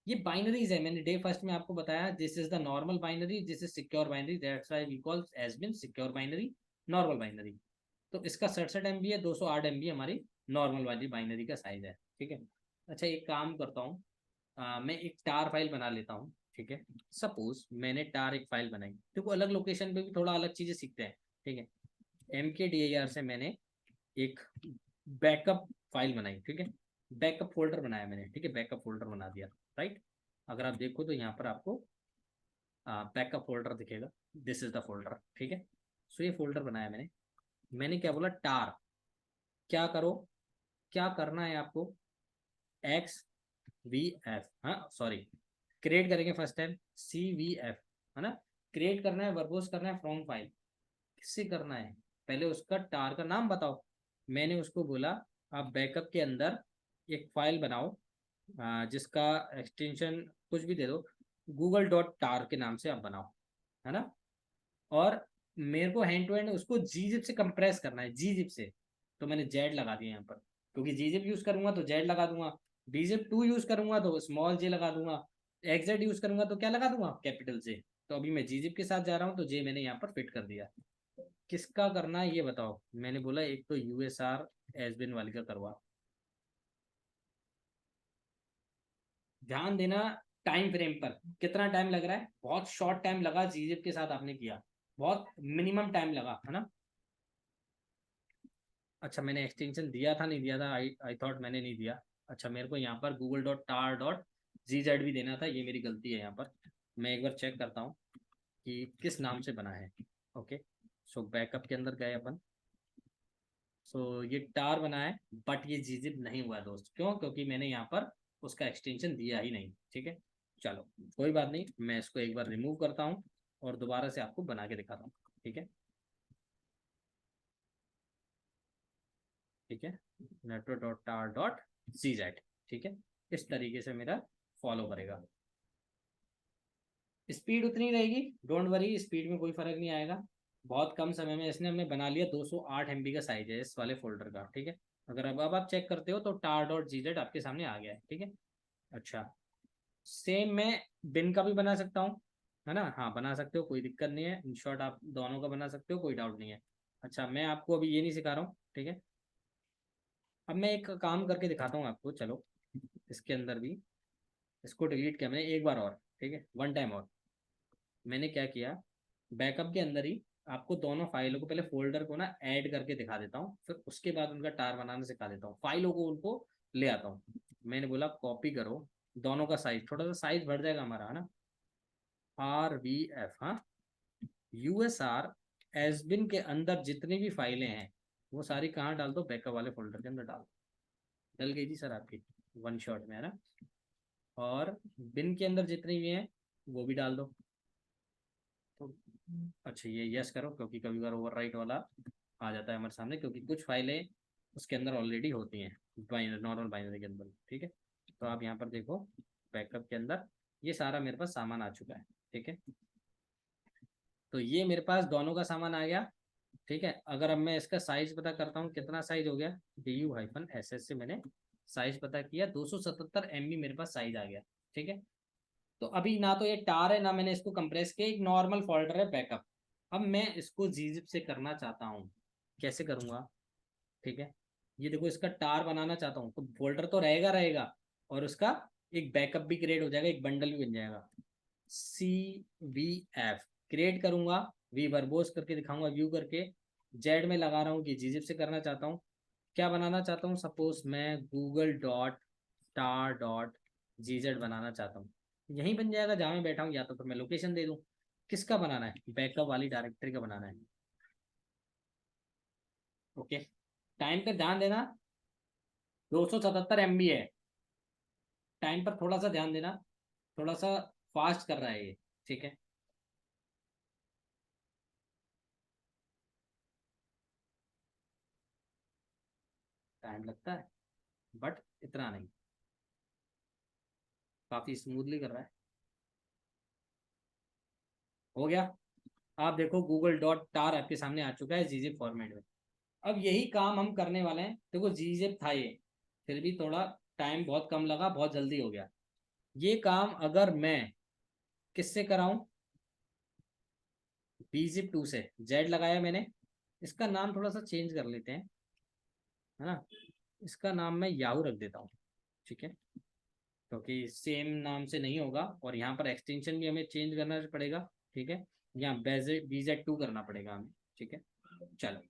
ये बाइनरीज है, मैंने डे फर्स्ट में आपको बताया, this is the normal binary, this is secure binary, that's why we call एसबिन सिक्योर बाइनरी, नॉर्मल बाइनरी। तो इसका 67 MB है, 208 MB हमारी नॉर्मल वाली बाइनरी का साइज है, ठीक है। अच्छा एक काम करता हूँ, मैं एक टार फाइल बना लेता हूँ, ठीक है। सपोज मैंने टार एक फाइल बनाई, देखो अलग लोकेशन पे भी थोड़ा अलग चीजें सीखते हैं, ठीक है। MKDIR से मैंने एक बैकअप फाइल बनाई, ठीक है। बैकअप फोल्डर बनाया मैंने, ठीक है, बैकअप फोल्डर बना दिया, राइट। अगर आप देखो तो यहाँ पर आपको बैकअप फोल्डर दिखेगा, दिस इज द फोल्डर, ठीक है। सो ये फोल्डर बनाया मैंने क्या बोला, टार, क्या करो, क्या करना है आपको, XVF, हाँ सॉरी, क्रिएट करेंगे फर्स्ट टाइम, CVF, है ना। क्रिएट करना है, वर्बोस करना है फ्रॉम फाइल, किससे करना है, पहले उसका टार का नाम बताओ। मैंने उसको बोला आप बैकअप के अंदर एक फाइल बनाओ, जिसका एक्सटेंशन कुछ भी दे दो, google.tar के नाम से आप बनाओ, है ना। और मेरे को हैंड टू हैंड उसको gzip से कंप्रेस करना है, gzip से। तो मैंने जेड लगा दिया यहाँ पर, क्योंकि gzip यूज करूंगा तो जेड लगा दूंगा, bzip 2 यूज करूंगा तो स्मॉल जे लगा दूंगा, XZ यूज करूंगा तो क्या लगा दूंगा, कैपिटल जे। तो अभी मैं gzip के साथ जा रहा हूँ, तो जे मैंने यहाँ पर फिट कर दिया। किसका करना है ये बताओ, मैंने बोला एक तो USR एसबिन वाली का करवा। ध्यान देना टाइम फ्रेम पर, कितना टाइम लग रहा है, बहुत शॉर्ट टाइम लगा, जीजिप के साथ आपने किया, बहुत मिनिमम टाइम लगा, है ना। अच्छा मैंने एक्सटेंशन दिया था, नहीं दिया था, आई थॉट मैंने नहीं दिया। अच्छा मेरे को यहाँ पर google.tar.gz भी देना था, ये मेरी गलती है। यहाँ पर मैं एक बार चेक करता हूँ कि किस नाम से बना है। ओके, सो बैकअप के अंदर गए अपन, सो ये टार बना है, बट ये जीजिप नहीं हुआ है दोस्त, क्यों, क्योंकि मैंने यहाँ पर उसका एक्सटेंशन दिया ही नहीं, ठीक है। चलो कोई बात नहीं, मैं इसको एक बार रिमूव करता हूँ और दोबारा से आपको बना के दिखाता हूँ, ठीक है। ठीक है, network.tar.cz, ठीक है। इस तरीके से मेरा फॉलो करेगा, स्पीड उतनी रहेगी, डोंट वरी, स्पीड में कोई फर्क नहीं आएगा। बहुत कम समय में इसने हमने बना लिया, 208 MB का साइज है इस वाले फोल्डर का, ठीक है। अगर अब आप चेक करते हो तो tar.gz आपके सामने आ गया है, ठीक है। अच्छा सेम मैं बिन का भी बना सकता हूँ, है ना, हाँ बना सकते हो, कोई दिक्कत नहीं है, इन शॉर्ट आप दोनों का बना सकते हो, कोई डाउट नहीं है। अच्छा मैं आपको अभी ये नहीं सिखा रहा हूँ, ठीक है। अब मैं एक काम करके दिखाता हूँ आपको, चलो इसके अंदर भी, इसको डिलीट किया मैंने एक बार और, ठीक है, वन टाइम और। मैंने क्या किया, बैकअप के अंदर ही आपको दोनों फाइलों को, पहले फोल्डर को ना ऐड करके दिखा देता हूँ, फिर उसके बाद उनका टार बनाना सिखा देता हूँ, फाइलों को उनको ले आता हूँ। मैंने बोला कॉपी करो दोनों का साइज, थोड़ा सा साइज बढ़ जाएगा हमारा, है ना। RVF, हाँ, USR एसबिन के अंदर जितनी भी फाइलें हैं वो सारी कहाँ डाल दो, बैकअप वाले फोल्डर के अंदर डाल दो। डल गई थी सर आपकी वन शॉट में, है ना। और बिन के अंदर जितनी भी हैं वो भी डाल दो। तो अच्छा ये यस करो, क्योंकि कभी बार ओवरराइट वाला आ जाता है हमारे सामने, क्योंकि कुछ फाइलें उसके अंदर ऑलरेडी होती हैं नॉर्मल बाइनरी के अंदर, ठीक है। तो आप यहाँ पर देखो बैकअप के अंदर ये सारा मेरे पास सामान आ चुका है, ठीक है। तो ये मेरे पास दोनों का सामान आ गया, ठीक है। अगर अब मैं इसका साइज पता करता हूँ, कितना साइज हो गया, DU-SS से मैंने साइज पता किया, 277 MB मेरे पास साइज आ गया, ठीक है। तो अभी ना तो ये टार है, ना मैंने इसको कंप्रेस किया, एक नॉर्मल फोल्डर है बैकअप। अब मैं इसको gzip से करना चाहता हूँ, कैसे करूँगा, ठीक है। ये देखो इसका टार बनाना चाहता हूँ, तो फोल्डर तो रहेगा रहेगा, और उसका एक बैकअप भी क्रिएट हो जाएगा, एक बंडल भी बन जाएगा। CVF क्रिएट करूंगा, वी वर्बोस करके दिखाऊंगा, व्यू करके, जेड में लगा रहा हूँ कि gzip से करना चाहता हूँ। क्या बनाना चाहता हूँ, सपोज मैं google.tar.gz बनाना चाहता हूँ, यहीं बन जाएगा जहाँ मैं बैठा हूँ, या तो फिर मैं लोकेशन दे दूँ। किसका बनाना है, बैकअप वाली डायरेक्टरी का बनाना है। ओके, टाइम पे ध्यान देना, 277 MB है, टाइम पर थोड़ा सा ध्यान देना, थोड़ा सा फास्ट कर रहा है ये, ठीक है। टाइम लगता है बट इतना नहीं, काफी स्मूथली कर रहा है। हो गया, आप देखो google.tar आपके सामने आ चुका है gzip फॉर्मेट में। अब यही काम हम करने वाले हैं, देखो gzip था ये, फिर भी थोड़ा टाइम बहुत कम लगा, बहुत जल्दी हो गया। ये काम अगर मैं किससे कराऊं, bzip 2 से, जेड लगाया मैंने, इसका नाम थोड़ा सा चेंज कर लेते हैं, है ना। इसका नाम मैं याहू रख देता हूँ, ठीक है, क्योंकि सेम नाम से नहीं होगा, और यहाँ पर एक्सटेंशन भी हमें चेंज करना पड़ेगा, ठीक है। यहाँ BZ2 करना पड़ेगा हमें, ठीक है। चलो,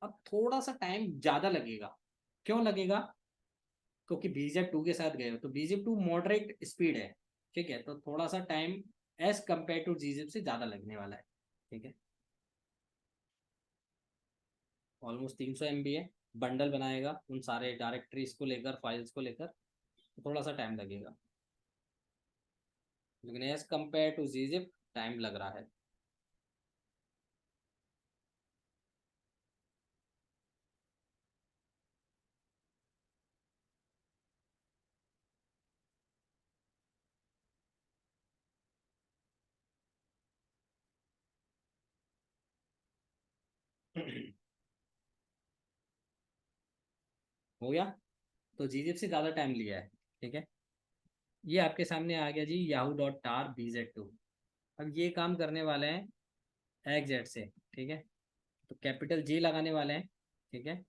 अब थोड़ा सा टाइम ज़्यादा लगेगा। क्यों लगेगा? क्योंकि BZ2 के साथ गए हो, तो BZ2 मॉडरेट स्पीड है, ठीक है, तो थोड़ा सा time as compare to GZIP से ज़्यादा लगने वाला है, ठीक है। ऑलमोस्ट 300 MB है। बंडल बनाएगा उन सारे डायरेक्टरीज को लेकर, फाइल्स को लेकर, तो थोड़ा सा टाइम लगेगा, लेकिन as compare to GZIP time लग रहा है। हो गया। तो GZIP से ज़्यादा टाइम लिया है, ठीक है। ये आपके सामने आ गया जी, yahoo.tar BZ2। अब ये काम करने वाले हैं XZ से, ठीक है। तो कैपिटल J लगाने वाले हैं, ठीक है,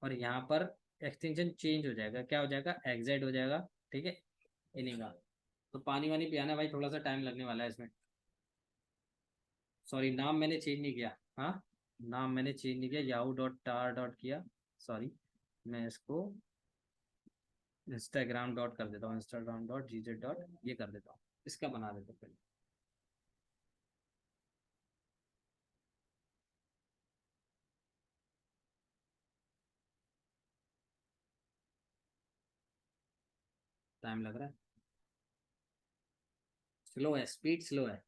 और यहाँ पर एक्सटेंशन चेंज हो जाएगा, क्या हो जाएगा, XZ हो जाएगा, ठीक है, इन्हीं का। तो पानी वानी पियाना भाई, थोड़ा सा टाइम लगने वाला है इसमें। सॉरी, नाम मैंने चेंज नहीं किया। हाँ, नाम मैंने चेंज नहीं किया, yahoo.tar किया, सॉरी। मैं इसको इंस्टाग्राम डॉट कर देता हूँ, Instagram.gz. ये कर देता हूँ, इसका बना देता हूँ पहले। टाइम लग रहा है, स्लो है, स्पीड स्लो है।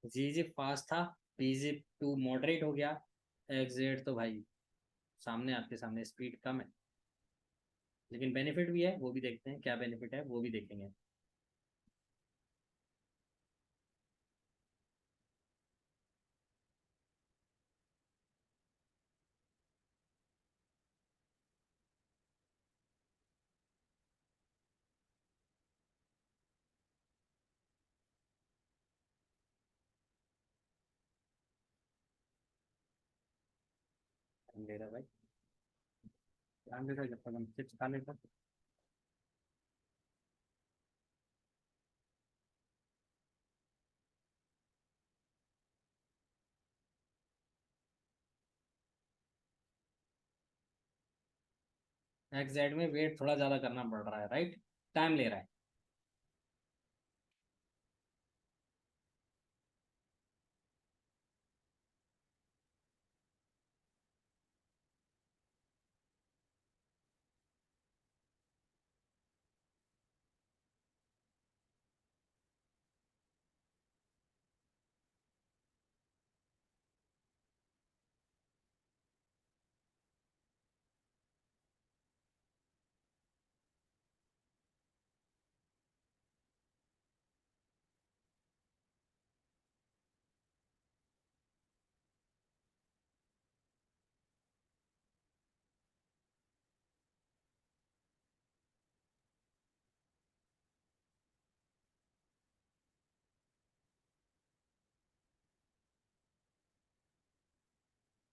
GZIP फास्ट था, BZIP2 मॉडरेट हो गया, XZ तो भाई सामने, आपके सामने स्पीड कम है, लेकिन बेनिफिट भी है, वो भी देखते हैं क्या बेनिफिट है, वो भी देखेंगे। ध्यान दे रहा भाई, ध्यान दे रहा, जब तक हम चिप्स खा लेते। XZ में वेट थोड़ा ज़्यादा करना पड़ रहा है, राइट, टाइम ले रहा है।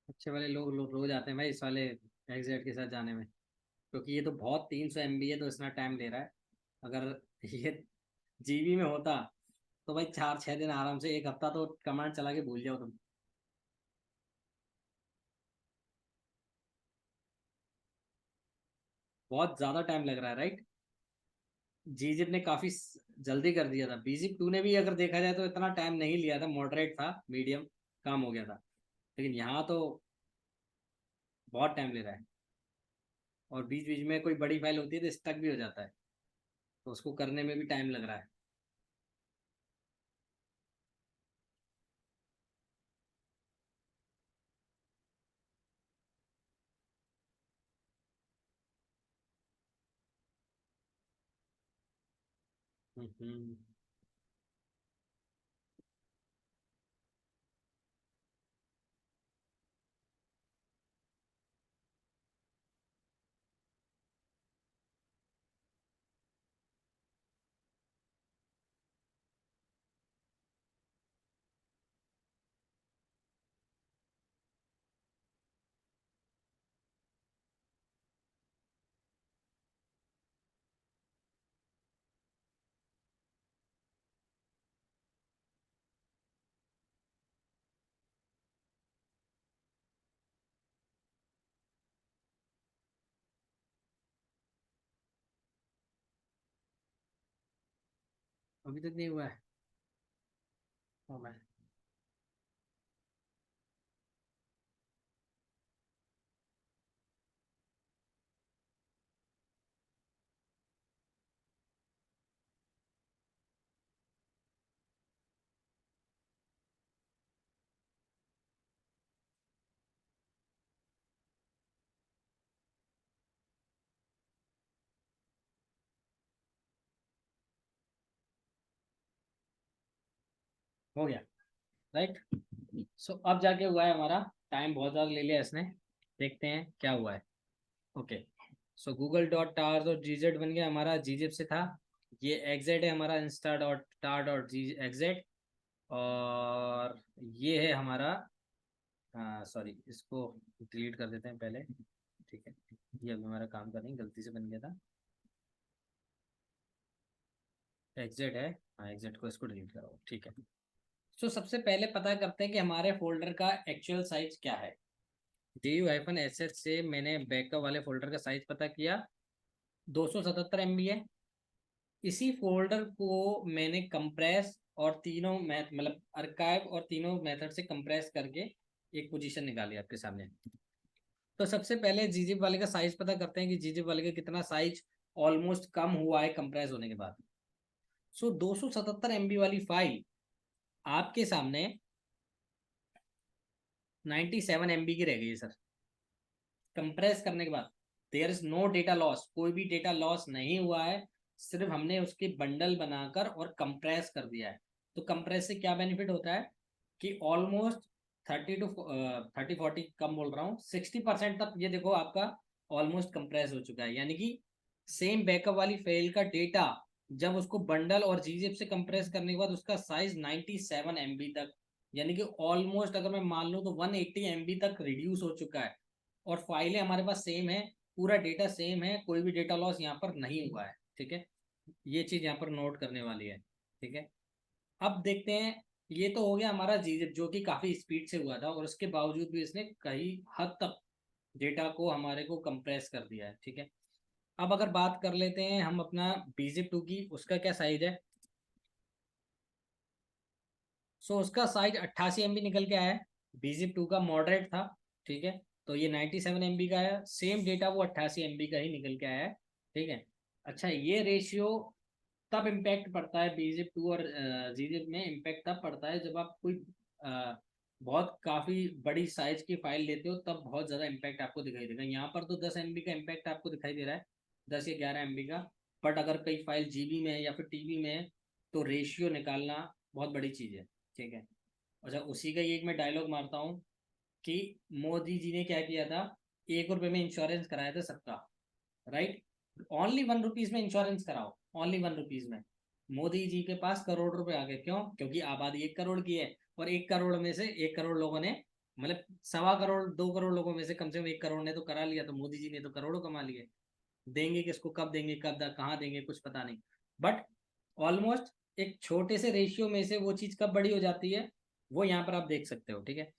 अच्छे वाले लोग रोज आते हैं भाई इस वाले XZ के साथ जाने में, क्योंकि ये तो बहुत 300 MB है, तो इतना टाइम ले रहा है। अगर ये GB में होता तो भाई 4-6 दिन आराम से, एक हफ्ता तो कमांड चला के भूल जाओ तुम। बहुत ज्यादा टाइम लग रहा है, राइट। GZIP ने काफी जल्दी कर दिया था, BZIP2 ने भी अगर देखा जाए तो इतना टाइम नहीं लिया था, मॉडरेट था, मीडियम काम हो गया था, लेकिन यहाँ तो बहुत टाइम ले रहा है। और बीच बीच में कोई बड़ी फाइल होती है तो स्टक भी हो जाता है, तो उसको करने में भी टाइम लग रहा है। हम्म। अभी तक नहीं हुआ है। हाँ मैं हो गया, राइट। सो अब जाके हुआ है हमारा, टाइम बहुत ज़्यादा ले लिया इसने, देखते हैं क्या हुआ है। ओके, सो गूगल डॉट टार्स और जीजेड बन गया हमारा, जीजिप से था। ये एग्जेट है हमारा, इंस्टा डॉट टार डॉट जी एग्जेट। और ये है हमारा, सॉरी इसको डिलीट कर देते हैं पहले, ठीक है। ये अभी हमारा काम का नहीं, गलती से बन गया था। एग्जेट है, हाँ एग्जेट को इसको डिलीट करो, ठीक है। सो सबसे पहले पता करते हैं कि हमारे फोल्डर का एक्चुअल साइज क्या है। du-sh से मैंने बैकअप वाले फोल्डर का साइज पता किया, 277 MB है। इसी फोल्डर को मैंने कंप्रेस और तीनों मैथ मतलब आर्काइव और तीनों मेथड से कंप्रेस करके एक पोजीशन निकाली आपके सामने। तो सबसे पहले जीजिप वाले का साइज पता करते हैं कि जीजिप वाले का कितना साइज ऑलमोस्ट कम हुआ है कंप्रेस होने के बाद। सो 277 MB वाली फाइल आपके सामने 97 MB की रह गई है सर, कंप्रेस करने के बाद। There is no data loss, कोई भी डेटा लॉस नहीं हुआ है, सिर्फ हमने उसके बंडल बनाकर और कंप्रेस कर दिया है। तो कंप्रेस से क्या बेनिफिट होता है कि ऑलमोस्ट 30 to 40 कम बोल रहा हूँ, 60% तक ये देखो आपका ऑलमोस्ट कंप्रेस हो चुका है। यानी कि सेम बैकअप वाली फाइल का डेटा जब उसको बंडल और जीजिप से कंप्रेस करने के बाद उसका साइज 97 MB तक, यानी कि ऑलमोस्ट अगर मैं मान लूँ तो 180 MB तक रिड्यूस हो चुका है। और फाइलें हमारे पास सेम है, पूरा डेटा सेम है, कोई भी डेटा लॉस यहाँ पर नहीं हुआ है, ठीक है। ये चीज यहाँ पर नोट करने वाली है, ठीक है। अब देखते हैं, ये तो हो गया हमारा जीजिप जो कि काफी स्पीड से हुआ था और उसके बावजूद भी इसने कई हद तक डेटा को हमारे को कंप्रेस कर दिया है, ठीक है। अब अगर बात कर लेते हैं हम अपना बीजिप 2 की, उसका क्या साइज है। सो उसका साइज 88 MB निकल के आया है, बीजिप 2 का मॉडरेट था, ठीक है। तो ये 97 MB का है, सेम डेटा वो 88 MB का ही निकल के आया है, ठीक है। अच्छा, ये रेशियो तब इम्पैक्ट पड़ता है बीजिप 2 और जीजिप में, इम्पैक्ट तब पड़ता है जब आप कोई अ, बहुत काफ़ी बड़ी साइज की फाइल लेते हो, तब बहुत ज़्यादा इम्पैक्ट आपको दिखाई देगा। यहाँ पर तो 10 MB का इम्पैक्ट आपको दिखाई दे रहा है, 10 या 11 MB का। बट अगर कोई फाइल जीबी में है या फिर टीबी में है तो रेशियो निकालना बहुत बड़ी चीज़ है, ठीक है। अच्छा, उसी का ही एक मैं डायलॉग मारता हूँ कि मोदी जी ने क्या किया था, 1 रुपये में इंश्योरेंस कराया था सबका, राइट। ओनली 1 रुपीज में इंश्योरेंस कराओ, ओनली 1 रुपीज में। मोदी जी के पास करोड़ रुपए आ गए, क्यों? क्योंकि आबादी 1 करोड़ की है और 1 करोड़ में से 1 करोड़ लोगों ने, मतलब 1.25 करोड़ 2 करोड़ लोगों में से कम 1 करोड़ ने तो करा लिया, तो मोदी जी ने तो करोड़ों कमा लिए। देंगे किसको, कब देंगे, कहाँ देंगे, कुछ पता नहीं। बट ऑलमोस्ट एक छोटे से रेशियो में से वो चीज कब बड़ी हो जाती है, वो यहाँ पर आप देख सकते हो, ठीक है।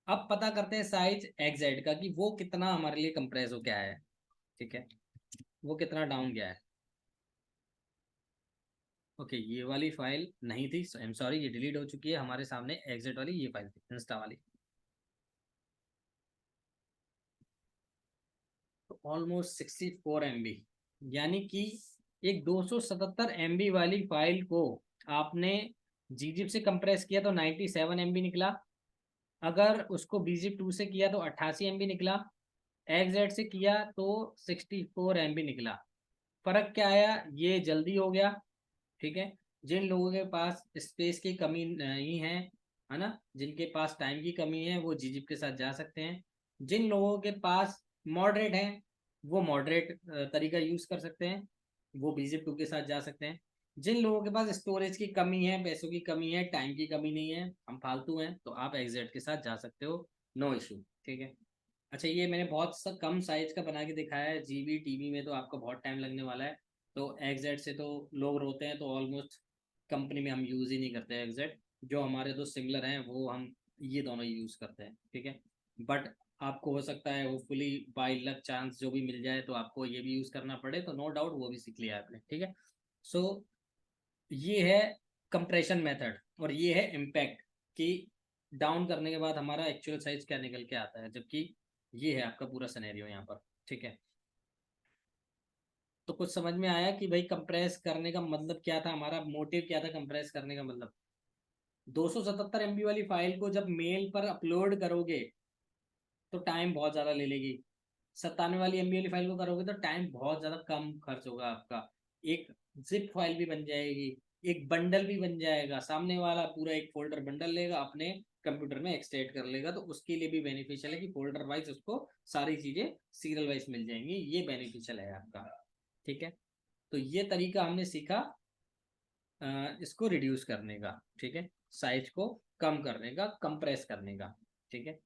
अब पता करते हैं साइज एक्सजेड का कि वो कितना हमारे लिए कंप्रेस हो गया है, ठीक है, वो कितना डाउन गया है। ओके, ये वाली फाइल नहीं थी, आई एम सॉरी, ये डिलीट हो चुकी है। हमारे सामने एग्जिट वाली ये फाइल थी, इंस्टा वाली। तो ऑलमोस्ट 64 MB, यानी कि एक 277 MB वाली फाइल को आपने जीजिप से कंप्रेस किया तो 97 MB निकला, अगर उसको बीजिप 2 से किया तो 88 MB निकला, एक्सजेड से किया तो 64 MB निकला। फर्क क्या आया, ये जल्दी हो गया, ठीक है। जिन लोगों के पास स्पेस की कमी नहीं है ना, जिनके पास टाइम की कमी है वो जीजिप के साथ जा सकते हैं। जिन लोगों के पास मॉडरेट है वो मॉडरेट तरीका यूज कर सकते हैं, वो बीजिप 2 के साथ जा सकते हैं। जिन लोगों के पास स्टोरेज की कमी है, पैसों की कमी है, टाइम की कमी नहीं है, हम फालतू हैं, तो आप एक्सजेड के साथ जा सकते हो, नो इशू, ठीक है। अच्छा, ये मैंने बहुत सा कम साइज का बना के दिखाया है, जीबी टीबी में तो आपको बहुत टाइम लगने वाला है। तो एक्जेड से तो लोग रोते हैं, तो ऑलमोस्ट कंपनी में हम यूज़ ही नहीं करते हैं एक्जेड। जो हमारे दो सिमिलर हैं वो हम ये दोनों यूज़ करते हैं, ठीक है। बट आपको हो सकता है होपफुली बाई लक चांस जो भी मिल जाए तो आपको ये भी यूज़ करना पड़े, तो नो डाउट वो भी सीख लिया आपने, ठीक है। सो ये है कंप्रेशन मेथड और ये है इम्पैक्ट कि डाउन करने के बाद हमारा एक्चुअल साइज क्या निकल के आता है, जबकि ये है आपका पूरा सिनेरियो यहाँ पर। ठीक है, तो कुछ समझ में आया कि भाई कंप्रेस करने का मतलब क्या था, हमारा मोटिव क्या था कंप्रेस करने का मतलब। 277 MB वाली फाइल को जब मेल पर अपलोड करोगे तो टाइम बहुत ज़्यादा ले लेगी। 97 वाली MB वाली फाइल को करोगे तो टाइम बहुत ज़्यादा कम खर्च होगा आपका। एक जिप फाइल भी बन जाएगी, एक बंडल भी बन जाएगा, सामने वाला पूरा एक फोल्डर बंडल लेगा अपने कंप्यूटर में एक्सट्रैक्ट कर लेगा, तो उसके लिए भी बेनिफिशियल है कि फोल्डर वाइज उसको सारी चीज़ें सीरियल वाइज मिल जाएंगी, ये बेनिफिशियल है आपका। ठीक है, तो ये तरीका हमने सीखा इसको रिड्यूस करने का। ठीक है, साइज को कम करने का, कंप्रेस करने का। ठीक है,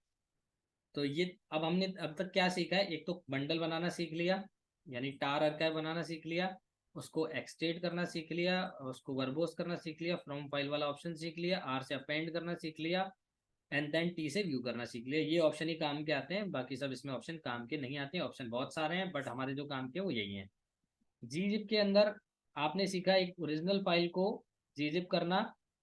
तो ये अब हमने अब तक क्या सीखा है, एक तो बंडल बनाना सीख लिया, यानी टार आर्काइव बनाना सीख लिया, उसको एक्सट्रेट करना सीख लिया, उसको वर्बोस करना सीख लिया, फ्रॉम फाइल वाला ऑप्शन सीख लिया, आर से अपेंड करना सीख लिया, एंड देन टी से व्यू करना सीख लिया। ये ऑप्शन ही काम के आते हैं, बाकी सब इसमें ऑप्शन काम के नहीं आते हैं। ऑप्शन बहुत सारे हैं बट हमारे जो काम के वो यही हैं। जीजिप के अंदर आपने सीखा एक ओरिजिनल फाइल को जीजिप करना,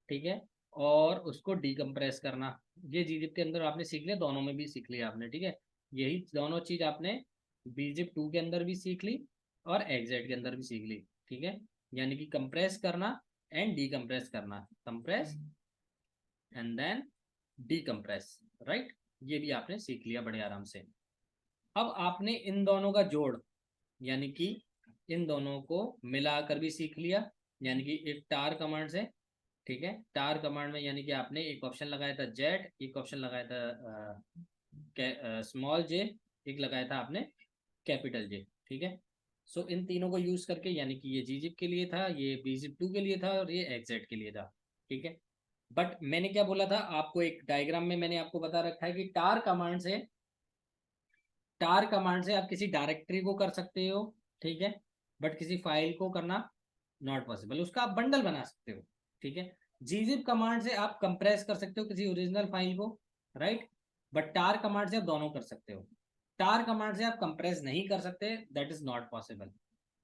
ठीक है, और उसको डीकम्प्रेस करना। ये जीजिप के अंदर आपने सीख लिया, दोनों में भी सीख लिया आपने। ठीक है, यही दोनों चीज आपने बीजिप 2 के अंदर भी सीख ली और एग्जेट के अंदर भी सीख ली। ठीक है, यानी कि कंप्रेस करना एंड डीकम्प्रेस करना, कंप्रेस एंड देन डीकम्प्रेस, राइट। ये भी आपने सीख लिया बड़े आराम से। अब आपने इन दोनों का जोड़, यानी कि इन दोनों को मिलाकर भी सीख लिया, यानी कि एक टार कमांड से। ठीक है, टार कमांड में यानी कि आपने एक ऑप्शन लगाया था जेड, एक ऑप्शन लगाया था स्मॉल जे, एक लगाया था आपने कैपिटल जे। ठीक है, सो इन तीनों को यूज करके, यानी कि ये जीजिप के लिए था, ये बीजिप 2 के लिए था और ये एग्जेट के लिए था। ठीक है, बट मैंने क्या बोला था आपको, एक डायग्राम में मैंने आपको बता रखा है कि टार कमांड से आप किसी डायरेक्टरी को कर सकते हो। ठीक है, बट किसी फाइल को करना नॉट पॉसिबल, उसका आप बंडल बना सकते हो। ठीक है, gzip कमांड से आप कंप्रेस कर सकते हो किसी ओरिजिनल फाइल को, राइट, बट टार कमांड से आप दोनों कर सकते हो। टार कमांड से आप कंप्रेस नहीं कर सकते, that is not possible.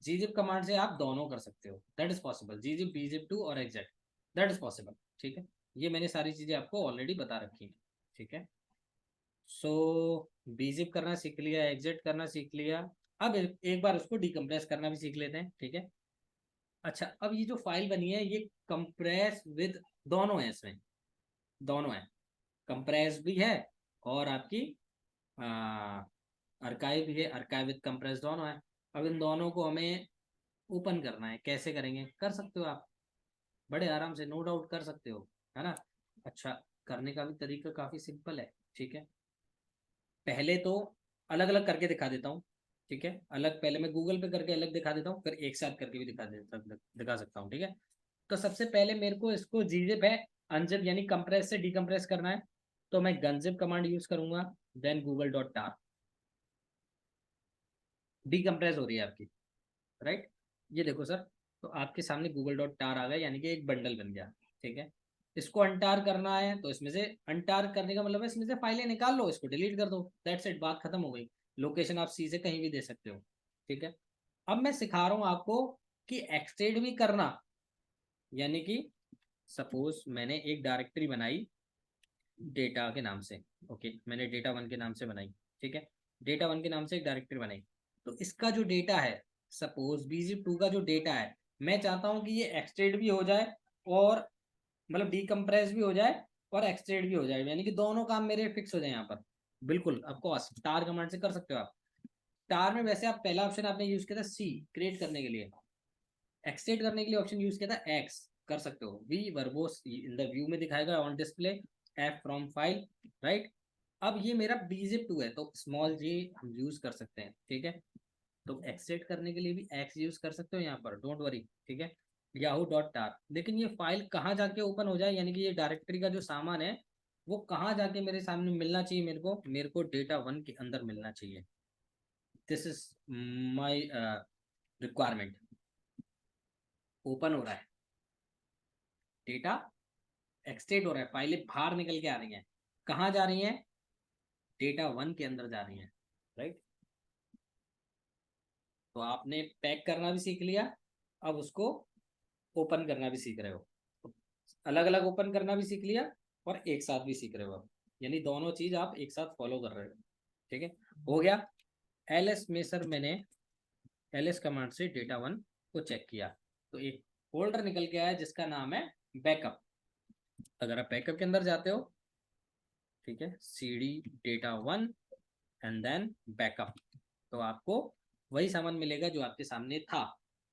gzip command से आप दोनों कर सकते हो, that is possible. gzip bzip 2 और exec, दैट इज पॉसिबल। ठीक है, ये मैंने सारी चीजें आपको ऑलरेडी बता रखी है। ठीक है, सो बीजिप करना सीख लिया, एग्जिट करना सीख लिया। अब एक बार उसको डिकम्प्रेस करना भी सीख लेते हैं। ठीक है, अच्छा, अब ये जो फाइल बनी है ये कंप्रेस विद दोनों है, इसमें दोनों है, कंप्रेस भी है और आपकी अर्काइव भी है, अर्काइव विद कंप्रेस दोनों है। अब इन दोनों को हमें ओपन करना है, कैसे करेंगे, कर सकते हो आप बड़े आराम से, नो डाउट कर सकते हो, है ना। अच्छा, करने का भी तरीका काफी सिंपल है। ठीक है, पहले तो अलग अलग करके दिखा देता हूँ। ठीक है, अलग पहले मैं गूगल पे करके अलग दिखा देता हूँ, फिर एक साथ करके भी दिखा सकता हूँ। ठीक है, तो सबसे पहले मेरे को इसको जीजिप है अनजिप यानी कंप्रेस से डीकंप्रेस करना है, तो मैं गनजिप कमांड यूज करूंगा, देन गूगल डॉट टार, डीकंप्रेस हो रही है आपकी, राइट। ये देखो सर, तो आपके सामने गूगल डॉट टार आ गया, यानी कि एक बंडल बन गया। ठीक है, इसको अनटार करना है तो इसमें से, अनटार करने का मतलब है इसमें से फाइलें निकाल लो, इसको डिलीट कर दो, दैट्स इट, बात खत्म हो गई। लोकेशन आप सी से कहीं भी दे सकते हो। ठीक है, अब मैं सिखा रहा हूं आपको कि एक्सटेंड भी करना, यानी कि सपोज मैंने एक डायरेक्टरी बनाई डेटा के नाम से। ओके, मैंने डेटा 1 के नाम से बनाई। ठीक है, डेटा 1 के नाम से एक डायरेक्टरी बनाई, तो इसका जो डेटा है, सपोज बीजिप 2 का जो डेटा है, मैं चाहता हूं कि ये एक्सटेंड भी हो जाए और मतलब डीकम्प्रेस भी हो जाए और एक्सट्रेट भी हो जाए, यानी कि दोनों काम मेरे फिक्स हो जाए यहाँ पर। बिल्कुल, ऑफकोर्स टार कमांड से कर सकते हो आप। टार में वैसे आप पहला ऑप्शन आपने यूज किया था सी, क्रिएट करने के लिए। एक्सट्रेट करने के लिए ऑप्शन यूज किया था एक्स, कर सकते हो। V verbose in the view में दिखाएगा on display, F from file, right. अब ये मेरा बीजिप 2 है तो स्मॉल जी हम यूज कर सकते हैं। ठीक है, तो एक्सट्रेट करने के लिए भी एक्स यूज कर सकते हो यहाँ पर, डोंट वरी। ठीक है, याहू डॉट टार, लेकिन ये फाइल कहाँ जाके ओपन हो जाए, यानी कि ये डायरेक्टरी का जो सामान है वो कहाँ जाके मेरे सामने मिलना चाहिए, मेरे को डेटा 1 के अंदर मिलना चाहिए। This is my requirement. Open हो रहा है डेटा, एक्सटेट हो रहा है, फाइलें बाहर निकल के आ रही हैं, कहाँ जा रही हैं, डेटा 1 के अंदर जा रही हैं, राइट। तो आपने पैक करना भी सीख लिया, अब उसको ओपन करना भी सीख रहे हो, अलग अलग ओपन करना भी सीख लिया और एक साथ भी सीख रहे हो आप, यानी दोनों चीज आप एक साथ फॉलो कर रहे हो। ठीक है, हो गया। एलएस में सर मैंने एलएस कमांड से डेटा वन को चेक किया, तो एक फोल्डर निकल के आया जिसका नाम है बैकअप। अगर आप बैकअप के अंदर जाते हो, ठीक है, cd data one and then backup, तो आपको वही सामान मिलेगा जो आपके सामने था,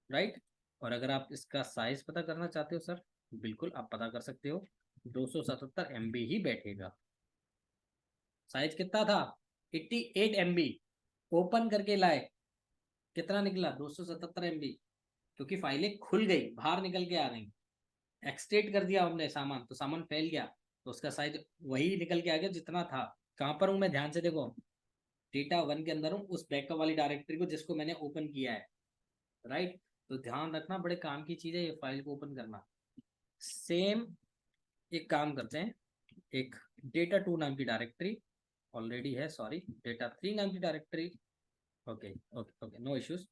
राइट। और अगर आप इसका साइज पता करना चाहते हो सर, बिल्कुल आप पता कर सकते हो, 277 MB ही बैठेगा। साइज कितना था, 88 MB। ओपन करके लाए, कितना निकला, 277 MB, क्योंकि फाइलें खुल गई, बाहर निकल के आ गई। एक्सटेट कर दिया हमने सामान, तो सामान फैल गया, तो उसका साइज वही निकल के आ गया जितना था। कहाँ पर हूँ मैं, ध्यान से देखो, डेटा वन के अंदर हूँ, उस बैकअप वाली डायरेक्टरी को जिसको मैंने ओपन किया है, राइट। तो ध्यान रखना, बड़े काम की चीज है ये फाइल को ओपन करना। सेम एक काम करते हैं, एक डेटा टू नाम की डायरेक्टरी ऑलरेडी है, सॉरी, डेटा थ्री नाम की directory, okay okay okay, no issues.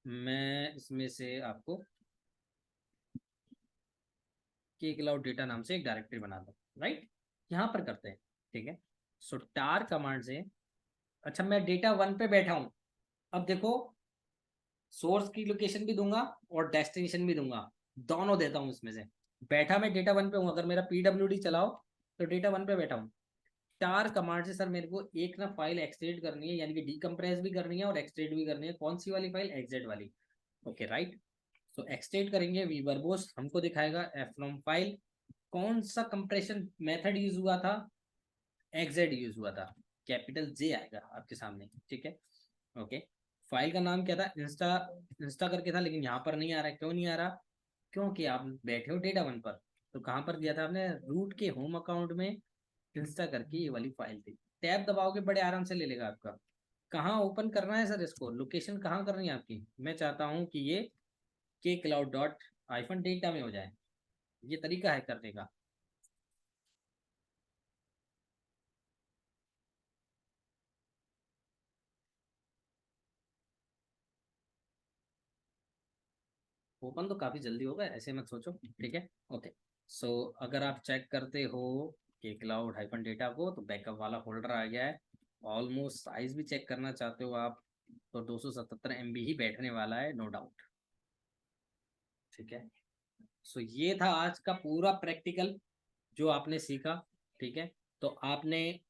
मैं इसमें से आपको के क्लाउड डेटा नाम से एक डायरेक्टरी बना दो, राइट। यहाँ पर करते हैं, ठीक है। सो टार कमांड से, अच्छा मैं डेटा वन पे बैठा हूँ, अब देखो सोर्स की लोकेशन भी दूंगा और डेस्टिनेशन भी दूंगा, दोनों देता हूँ इसमें से। बैठा मैं डेटा वन पे हूँ, अगर मेरा पीडब्ल्यूडी चलाओ तो डेटा वन पे बैठा हूँ। टार कमांड से सर मेरे को एक ना फाइल एक्सट्रेट करनी है, यानी कि डीकम्प्रेस भी करनी है और एक्सट्रेट भी करनी है। कौन सी वाली फाइल, एग्जेट वाली, ओके राइट। सो एक्सट्रेट करेंगे, वी वर्बोस हमको दिखाएगा एफ फ्रॉम फाइल, कौन सा कंप्रेशन मेथड यूज हुआ था, एग्जेट यूज हुआ था, कैपिटल जे आएगा आपके सामने, ठीक है, ओके। फाइल का नाम क्या था, इंस्टा, इंस्टा करके था, लेकिन यहाँ पर नहीं आ रहा है, क्यों नहीं आ रहा, क्योंकि आप बैठे हो डेटा वन पर। तो कहाँ पर दिया था आपने, रूट के होम अकाउंट में इंस्टा करके ये वाली फाइल थी। टैब दबाओगे बड़े आराम से ले लेगा आपका। कहाँ ओपन करना है सर इसको, लोकेशन कहाँ करनी है आपकी, मैं चाहता हूँ कि ये के क्लाउड डॉट आईफन डेटा में हो जाए, ये तरीका है करने का। ओपन तो काफी जल्दी होगा, ऐसे मत सोचो, ठीक है, ओके। सो अगर आप चेक करते हो कि क्लाउड हाइफन डेटा को, तो बैकअप वाला फोल्डर आ गया है। ऑलमोस्ट साइज भी चेक करना चाहते हो आप, तो 277 MB ही बैठने वाला है, नो डाउट, ठीक है। सो ये था आज का पूरा प्रैक्टिकल जो आपने सीखा, ठीक है। तो आपने,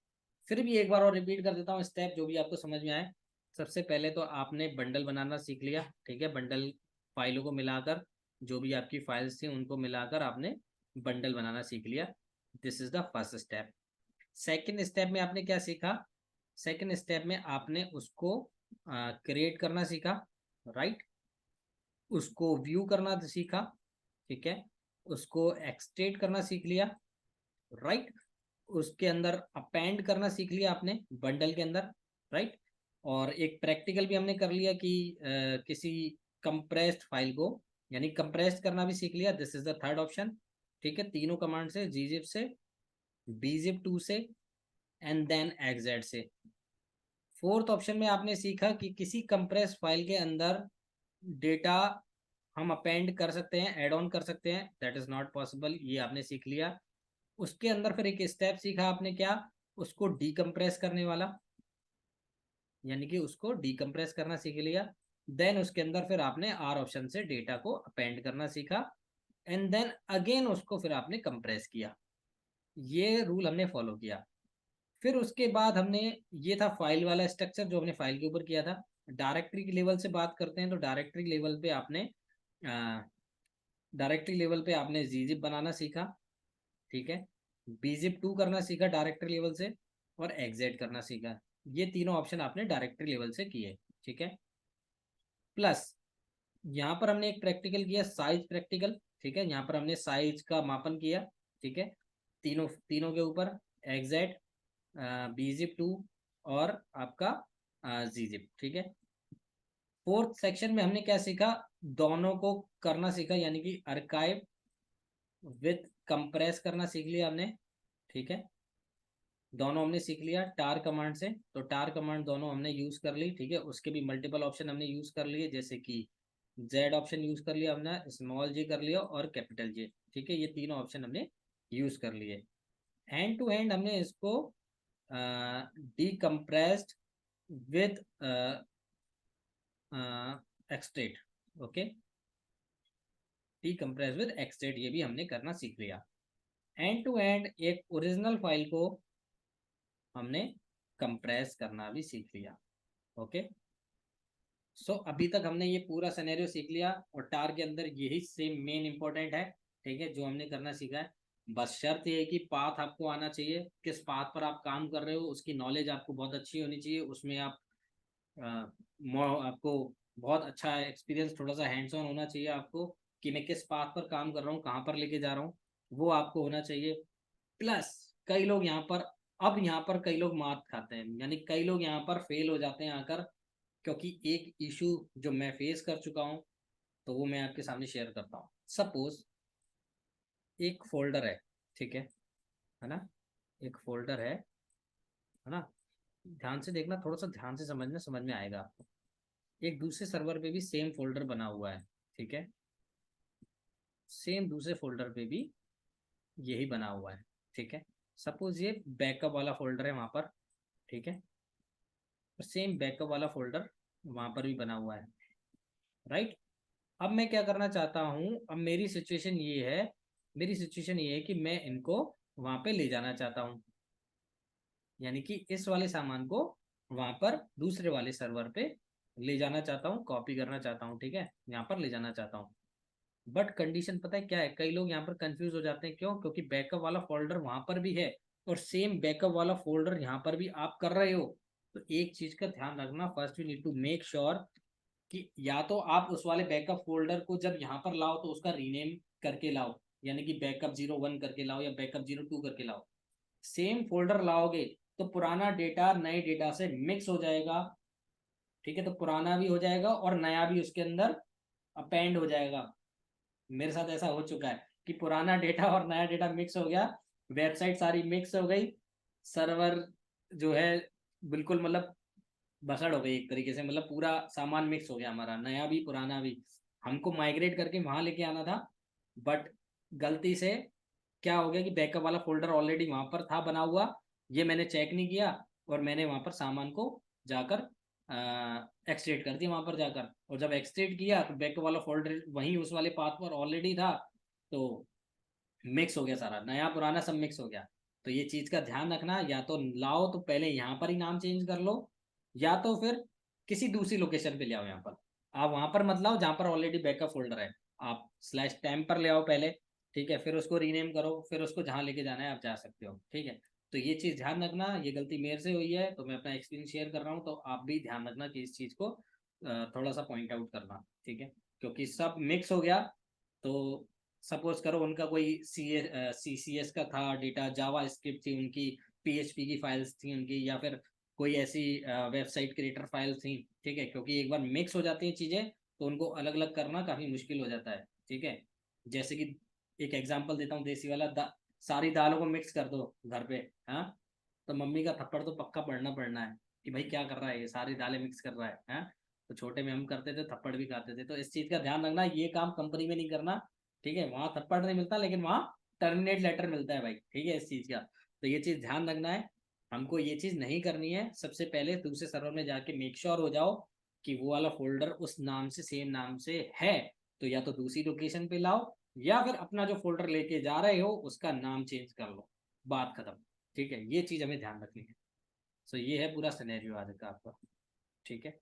फिर भी एक बार और रिपीट कर देता हूँ स्टेप जो भी आपको समझ में आए। सबसे पहले तो आपने बंडल बनाना सीख लिया, ठीक है, बंडल फाइलों को मिलाकर, जो भी आपकी फाइल्स थी उनको मिलाकर आपने बंडल बनाना सीख लिया। This is the first step. Second step में आपने क्या सीखा, सेकंड स्टेप में आपने उसको क्रिएट करना सीखा, राइट, उसको व्यू करना सीखा, ठीक है, उसको एक्सट्रेट करना सीख लिया, राइट, उसके अंदर अपेंड करना सीख लिया आपने बंडल के अंदर, राइट। और एक प्रैक्टिकल भी हमने कर लिया कि किसी कंप्रेस्ड फाइल को, यानी कंप्रेस्ड करना भी सीख लिया, this is the third option, ठीक है, तीनों कमांड से, gzip से, bzip2 से एंड देन exec से। फोर्थ ऑप्शन में आपने सीखा कि किसी कंप्रेस्ड फाइल के अंदर डेटा हम अपेंड कर सकते हैं, एड ऑन कर सकते हैं, दैट इज नॉट पॉसिबल, ये आपने सीख लिया। उसके अंदर फिर एक स्टेप सीखा आपने, क्या, उसको डीकम्प्रेस करने वाला, यानी कि उसको डीकम्प्रेस करना सीख लिया। देन उसके अंदर फिर आपने आर ऑप्शन से डेटा को अपेंड करना सीखा, एंड देन अगेन उसको फिर आपने कंप्रेस किया। ये रूल हमने फॉलो किया। फिर उसके बाद हमने, ये था फाइल वाला स्ट्रक्चर जो हमने फाइल के ऊपर किया था। डायरेक्टरी के लेवल से बात करते हैं, तो डायरेक्टरी लेवल पे आपने डायरेक्टरी लेवल पे आपने जीजिप बनाना सीखा, ठीक है, बीजिप टू करना सीखा डायरेक्टरी लेवल से, और एग्जिट करना सीखा। ये तीनों ऑप्शन आपने डायरेक्टरी लेवल से किए, ठीक है। प्लस यहाँ पर हमने एक प्रैक्टिकल किया, साइज प्रैक्टिकल, ठीक है, यहाँ पर हमने साइज का मापन किया, ठीक है, तीनों तीनों के ऊपर, एग्जिट, बीजिप टू और आपका जीजिप, ठीक है। फोर्थ सेक्शन में हमने क्या सीखा, दोनों को करना सीखा, यानी कि आर्काइव विथ कंप्रेस करना सीख लिया हमने, ठीक है, दोनों हमने सीख लिया टार कमांड से। तो टार कमांड दोनों हमने यूज कर ली, ठीक है, उसके भी मल्टीपल ऑप्शन हमने यूज कर लिए, जैसे कि जेड ऑप्शन यूज कर लिया हमने, स्मॉल जी कर लिया और कैपिटल जे, ठीक है, ये तीनों ऑप्शन हमने यूज कर लिए। हैंड टू हैंड हमने इसको decompressed with extract, okay, decompress with extract, ये भी हमने करना सीख लिया। एंड टू एंड एक ओरिजिनल फाइल को हमने कंप्रेस करना भी सीख लिया, ओके। सो अभी तक हमने ये पूरा सिनेरियो सीख लिया और टार के अंदर यही सेम मेन इंपॉर्टेंट है, ठीक है, जो हमने करना सीखा है। बस शर्त ये है कि पाथ आपको आना चाहिए, किस पाथ पर आप काम कर रहे हो उसकी नॉलेज आपको बहुत अच्छी होनी चाहिए, उसमें आप आपको बहुत अच्छा एक्सपीरियंस, थोड़ा सा हैंड्स ऑन होना चाहिए आपको, कि मैं किस पाथ पर काम कर रहा हूँ, कहाँ पर लेके जा रहा हूँ, वो आपको होना चाहिए। प्लस कई लोग यहाँ पर, अब यहाँ पर कई लोग मात खाते हैं, यानी कई लोग यहाँ पर फेल हो जाते हैं आकर, क्योंकि एक इशू जो मैं फेस कर चुका हूँ तो वो मैं आपके सामने शेयर करता हूँ। सपोज एक फोल्डर है, ठीक है ना, एक फोल्डर है ना, ध्यान से देखना, थोड़ा सा ध्यान से समझना, समझ में आएगा आपको। एक दूसरे सर्वर पे भी सेम फोल्डर बना हुआ है, ठीक है, सेम दूसरे फोल्डर पे भी यही बना हुआ है, ठीक है। सपोज ये बैकअप वाला फोल्डर है वहां पर, ठीक है, सेम बैकअप वाला फोल्डर वहां पर भी बना हुआ है, राइट। अब मैं क्या करना चाहता हूँ, अब मेरी सिचुएशन ये है, मेरी सिचुएशन ये है कि मैं इनको वहां पे ले जाना चाहता हूँ, यानी कि इस वाले सामान को वहां पर दूसरे वाले सर्वर पे ले जाना चाहता हूँ, कॉपी करना चाहता हूँ, ठीक है, यहाँ पर ले जाना चाहता हूँ। बट कंडीशन पता है क्या है, कई लोग यहाँ पर कंफ्यूज हो जाते हैं, क्यों? क्योंकि बैकअप वाला फोल्डर वहां पर भी है और सेम बैकअप वाला फोल्डर यहाँ पर भी आप कर रहे हो। तो एक चीज का ध्यान रखना, first you need to make sure कि या तो आप उस वाले बैकअप फोल्डर को जब यहाँ पर लाओ तो उसका रीनेम करके लाओ, यानी कि बैकअप 01 करके लाओ या बैकअप 02 करके लाओ। सेम फोल्डर लाओगे तो पुराना डेटा नए डेटा से मिक्स हो जाएगा, ठीक है, तो पुराना भी हो जाएगा और नया भी उसके अंदर अपेंड हो जाएगा। मेरे साथ ऐसा हो चुका है कि पुराना डेटा और नया डेटा मिक्स हो गया, वेबसाइट सारी मिक्स हो गई, सर्वर जो है बिल्कुल मतलब बसड़ हो गई एक तरीके से, मतलब पूरा सामान मिक्स हो गया हमारा, नया भी पुराना भी। हमको माइग्रेट करके वहां लेके आना था, बट गलती से क्या हो गया कि बैकअप वाला फोल्डर ऑलरेडी वहां पर था बना हुआ, ये मैंने चेक नहीं किया और मैंने वहां पर सामान को जाकर एक्सट्रेट कर दिया वहां पर जाकर, और जब एक्सट्रेट किया तो बैकअप वाला फोल्डर वहीं उस वाले पाथ पर ऑलरेडी था, तो मिक्स हो गया सारा, नया पुराना सब मिक्स हो गया। तो ये चीज का ध्यान रखना, या तो लाओ तो पहले यहाँ पर ही नाम चेंज कर लो, या तो फिर किसी दूसरी लोकेशन पे ले आओ, यहाँ पर आप वहां पर मत लाओ जहाँ पर ऑलरेडी बैकअप फोल्डर है, आप स्लैश टैम पर ले आओ पहले, ठीक है, फिर उसको रीनेम करो, फिर उसको जहाँ लेके जाना है आप जा सकते हो, ठीक है। तो ये चीज ध्यान रखना, ये गलती मेरे से हुई है तो मैं अपना एक्सपीरियंस शेयर कर रहा हूँ, तो आप भी ध्यान रखना कि इस चीज को थोड़ा सा पॉइंट आउट करना, ठीक है, क्योंकि सब मिक्स हो गया। तो सपोज करो उनका कोई CCS का था डेटा, जावा स्क्रिप्ट थी उनकी, PHP की फाइल्स थी उनकी, या फिर कोई ऐसी वेबसाइट क्रिएटर फाइल थी, ठीक है, क्योंकि एक बार मिक्स हो जाती हैं चीज़ें तो उनको अलग अलग करना काफ़ी मुश्किल हो जाता है, ठीक है। जैसे कि एक एग्जांपल देता हूँ देसी वाला, सारी दालों को मिक्स कर दो घर पे, हाँ, तो मम्मी का थप्पड़ तो पक्का पड़ना पड़ना है कि भाई क्या कर रहा है, ये सारी दालें मिक्स कर रहा है, हाँ। तो छोटे में हम करते थे, थप्पड़ भी खाते थे, तो इस चीज़ का ध्यान रखना, ये काम कंपनी में नहीं करना, ठीक है, वहां थप्पड़ नहीं मिलता लेकिन वहां टर्मिनेट लेटर मिलता है भाई, ठीक है, इस चीज का तो ये चीज ध्यान रखना है। हमको ये चीज नहीं करनी है, सबसे पहले दूसरे सर्वर में जाके मेक श्योर हो जाओ कि वो वाला फोल्डर उस नाम से सेम नाम से है, तो या तो दूसरी लोकेशन पे लाओ या फिर अपना जो फोल्डर लेके जा रहे हो उसका नाम चेंज कर लो, बात खत्म, ठीक है, ये चीज हमें ध्यान रखनी है। सो ये है पूरा सिनेरियो आज का आपका, ठीक है।